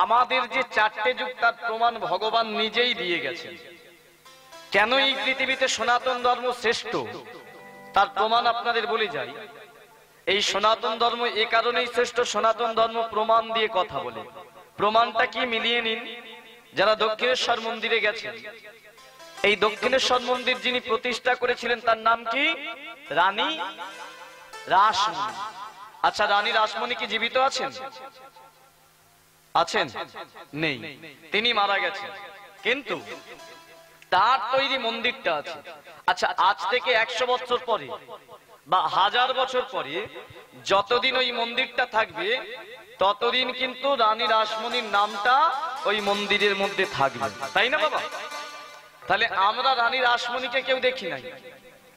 আমাদের যে 4টে যুগ তার প্রমাণ ভগবান নিজেই দিয়ে গেছেন কেন এই পৃথিবীতে সনাতন ধর্ম শ্রেষ্ঠ তার প্রমাণ আপনাদের বলে যাই এই সনাতন ধর্ম এ কারণেই শ্রেষ্ঠ সনাতন ধর্ম প্রমাণ দিয়ে কথা বলে প্রমাণটা কি মিলিয়ে নিন যারা দক্ষিণেশ্বর মন্দিরে গেছেন, এই দক্ষিণেশ্বর মন্দির যিনি প্রতিষ্ঠা করেছিলেন তার নাম কি? রানী রাসমণি। আচ্ছা, রানী রাসমণি কি জীবিত আছেন? আছেন? নেই, তিনি মারা গেছেন, কিন্তু তার তৈরি মন্দিরটা আছে। আচ্ছা, আজ থেকে 100 বছর পরে বা 1000 বছর পরে যতদিন ওই মন্দিরটা থাকবে ততদিন কিন্তু রানী রাসমণির নামটা ওই মন্দিরের মধ্যে থাকবে, তাই না বাবা? তাহলে আমরা রানী রাসমণিকে কেউ দেখি নাই,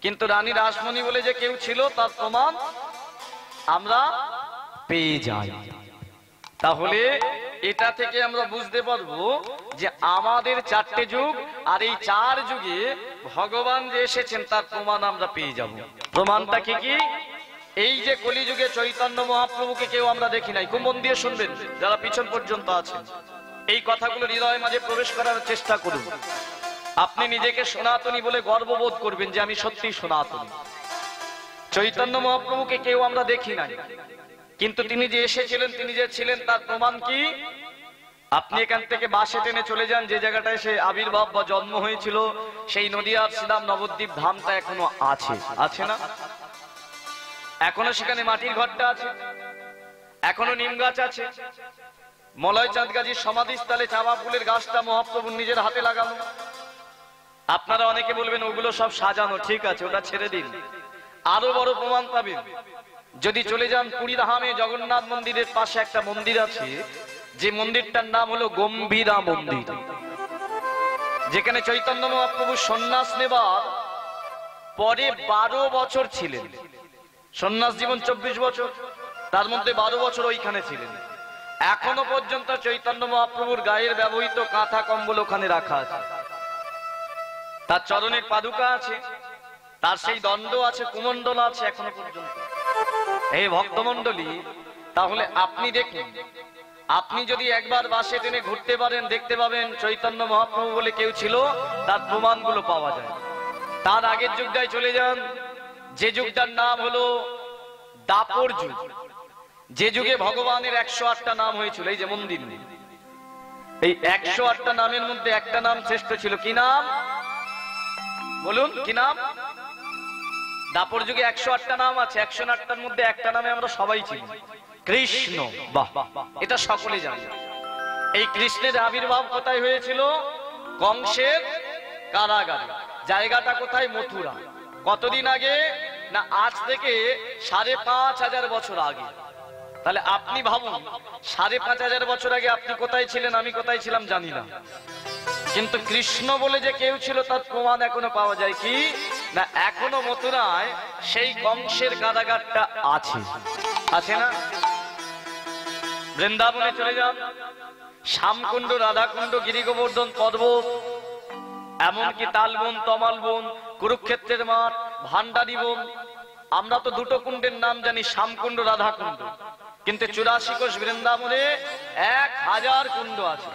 কিন্তু রানী রাসমণি বলে যে কেউ ছিল তার প্রমাণ আমরা পেয়ে যাই। তাহলে এটা থেকে আমরা বুঝতে পারবো যে আমাদের 4টে যুগ, আর এই 4 যুগে ভগবান যে এসেছেন তার প্রমাণ আমরা পেয়ে যাব। প্রমাণটা কি কি? এই যে কলিযুগে চৈতন্য মহাপ্রভুকে কেউ আমরা দেখি নাই। খুব মন দিয়ে শুনবেন যারা পিছন পর্যন্ত আছেন, এই কথাগুলো হৃদয়ের মাঝে প্রবেশ করার চেষ্টা করুন। আপনি নিজেকে সনাতনী বলে গর্ববোধ করবেন যে আমি সত্যি সনাতনী। চৈতন্য মহাপ্রভুকে কেউ আমরা দেখি নাই, কিন্তু তিনি যে এসেছিলেন, তিনি যে ছিলেন তার প্রমাণ কি? আপনি এখান থেকে বাসে টেনে চলে যান, যে জায়গাটায় সে আবির্ভাব বা জন্ম হয়েছিল সেই নদিয়ার শ্রীরাম নবদ্বীপ ধামটা এখনো আছে, আছে না? এখনো সেখানে মাটির ঘরটা আছে, এখনো নিম গাছ আছে, মলয় চাঁদ গাজীর সমাধিস্থলে চাঁপা ফুলের গাছটা মহাপ্রভুর নিজের হাতে লাগানো। আপনারা অনেকে বলবেন ওগুলো সব সাজানো, ঠিক আছে, ওটা ছেড়ে দিন। আরো বড় প্রমাণ পাবেন যদি চলে যান পুরীধামে জগন্নাথ মন্দিরের পাশে একটা মন্দির আছে, যে মন্দিরটার নাম হলো গম্ভীরা মন্দির, যেখানে চৈতন্য মহাপ্রভু সন্ন্যাস নেবার পরে 12 বছর ছিলেন। সন্ন্যাস জীবন 24 বছর, তার মধ্যে 12 বছর ওইখানে ছিলেন। এখনো পর্যন্ত চৈতন্য মহাপ্রভুর গায়ের ব্যবহৃত কাঁথা কম্বল ওখানে রাখা আছে, তার চরণের পাদুকা আছে, তার সেই দণ্ড আছে, কুমণ্ডল আছে এখনো পর্যন্ত। এই ভক্তমণ্ডলী, তাহলে আপনি দেখুন, আপনি যদি একবার বাসে টেনে ঘুরতে পারেন দেখতে পাবেন চৈতন্য মহাপ্রভু বলে কেউ ছিল, তার প্রমাণগুলো পাওয়া যায়। তার আগের যুগটায় চলে যান, যে যুগটার নাম হলো দাপর যুগ, যে যুগে ভগবানের 108টা নাম হয়েছিল। এই যে মন্দির, এই 108টা নামের মধ্যে একটা নাম শ্রেষ্ঠ ছিল, কি নাম বলুন? কি নাম? দাপর যুগে 108টা নাম আছে, 108টার মধ্যে একটা নামে আমরা সবাই চিনি, কৃষ্ণ। বাহ, এটা সকলে জানে। এই কৃষ্ণের আবির্ভাব কোথায় হয়েছিল? কংসের কারাগারে। জায়গাটা কোথায়? মথুরা। কতদিন আগে? না আজ থেকে 5500 বছর আগে। তাহলে আপনি ভাবুন, 5500 বছর আগে আপনি কোথায় ছিলেন, আমি কোথায় ছিলাম জানি না, কিন্তু কৃষ্ণ বলে যে কেউ ছিল তার প্রমাণ এখনো পাওয়া যায়। কি না, এখনো মথুরায় সেই কংসের কারাগারটা আছে, আছে না? বৃন্দাবনে চলে যান, শ্যামকুণ্ড, রাধাকুণ্ড, গিরিগোবর্ধন পর্বত, এমনকি তালবন, তমালবন, কুরুক্ষেত্রের মাঠ, ভান্ডারী বন। আমরা তো দুটো কুণ্ডের নাম জানি, শ্যামকুণ্ড, রাধাকুণ্ড, কিন্তু 84 কোষ বৃন্দাবনে 1000 কুণ্ড আছে।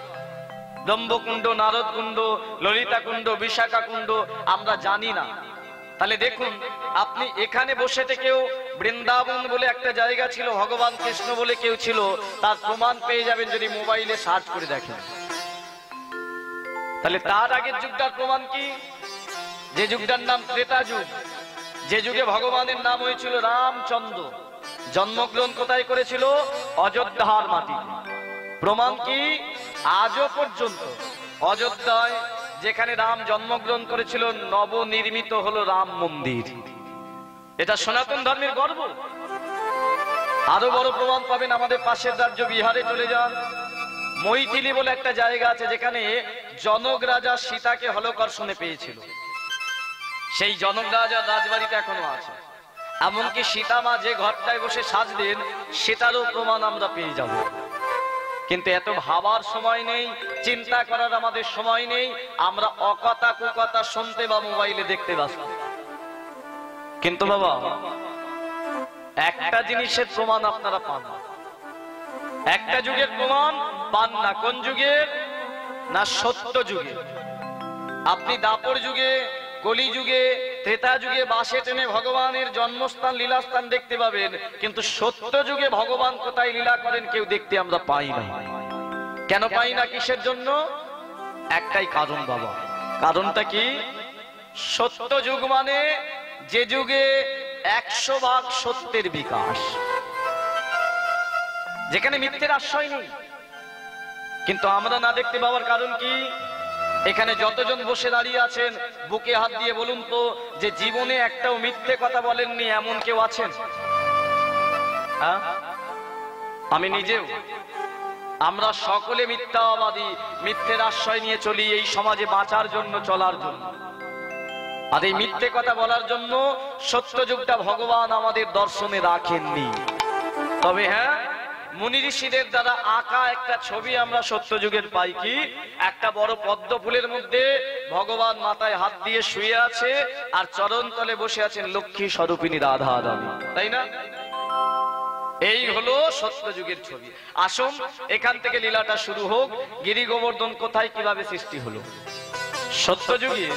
ব্রহ্মকুণ্ড, নারদ কুণ্ড, ললিতা কুণ্ড, বিশাখা কুণ্ড আমরা জানি না। তাহলে দেখুন, আপনি এখানে বসে থেকেও বৃন্দাবন বলে একটা জায়গা ছিল, ভগবান কৃষ্ণ বলে কেউ ছিল, তার প্রমাণ পেয়ে যাবেন যদি মোবাইলে সার্চ করে দেখেন। তাহলে তার আগের যুগটার প্রমাণ কি? যে যুগটার নাম ত্রেতা যুগ, যে যুগে ভগবানের নাম হয়েছিল রামচন্দ্র। জন্মগ্রহণ কোথায় করেছিল? অযোধ্যার মাটি। প্রমাণ কি? আজও পর্যন্ত অযোধ্যায় যেখানে রাম জন্মগ্রহণ করেছিল নবনির্মিত হলো রাম মন্দির। এটা সনাতন ধর্মের গর্ব। আরো বড় প্রমাণ পাবেন আমাদের পাশের রাজ্য বিহারে চলে যান, মৈথিলি বলে একটা জায়গা আছে, যেখানে জনক রাজা সীতাকে হলকর্ষণে পেয়েছিল। সেই জনক রাজার রাজবাড়িতে এখনো আছে। এমনকি সীতা মা যে ঘরটায় বসে সাজলেন সেটারও প্রমাণ আমরা পেয়ে যাব। কিন্তু এত ভাবার সময় নেই, চিন্তা করার আমাদের সময় নেই। আমরা অকথা কুকথা শুনতে বা মোবাইলে দেখতে ব্যস্ত। কিন্তু বাবা, একটা জিনিসের প্রমাণ আপনারা পান না, একটা যুগের প্রমাণ পান না। কোন যুগের? না সত্য যুগে। আপনি দাপর যুগে, কলি যুগে, ত্রেতা যুগে বাসে টেনে ভগবানের জন্মস্থান, লীলাস্থান দেখতে পাবেন, কিন্তু সত্য যুগে ভগবান কোথায় লীলা করেন কেউ দেখতে আমরা পাই না। কেন পাই না? কিসের জন্য? একটাই কারণ বাবা। কারণটা কি? সত্য যুগ মানে যে যুগে 100% সত্যের বিকাশ, যেখানে মিথ্যের আশ্রয় নেই। কিন্তু আমরা না দেখতে পাওয়ার কারণ কি? এখানে যতজন বসে দাঁড়িয়ে আছেন বুকে হাত দিয়ে বলুন তো, যে জীবনে একটাও মিথ্যে কথা বলেননি এমন কেউ আছেন? হ্যাঁ, আমি নিজেও। আমরা সকলে মিথ্যাবাদী, মিথ্যের আশ্রয় নিয়ে চলি এই সমাজে বাঁচার জন্য, চলার জন্য। আর এই মিথ্যে কথা বলার জন্য সত্য যুগটা ভগবান আমাদের দর্শনে রাখেননি। তবে হ্যাঁ, মুনি ঋষিদের দ্বারা আঁকা একটা ছবি আমরা সত্য যুগের পাই। কি? একটা বড় পদ্ম ফুলের মধ্যে ভগবান মাথায় হাত দিয়ে শুয়ে আছে, আর চরণ তলে বসে আছেন লক্ষ্মী স্বরূপিণী রাধা রানী, তাই না? এই হলো সত্য যুগের ছবি। আসুন এখান থেকে লীলাটা শুরু হোক। গিরি গোবর্ধন কোথায় কিভাবে সৃষ্টি হলো? সত্য যুগে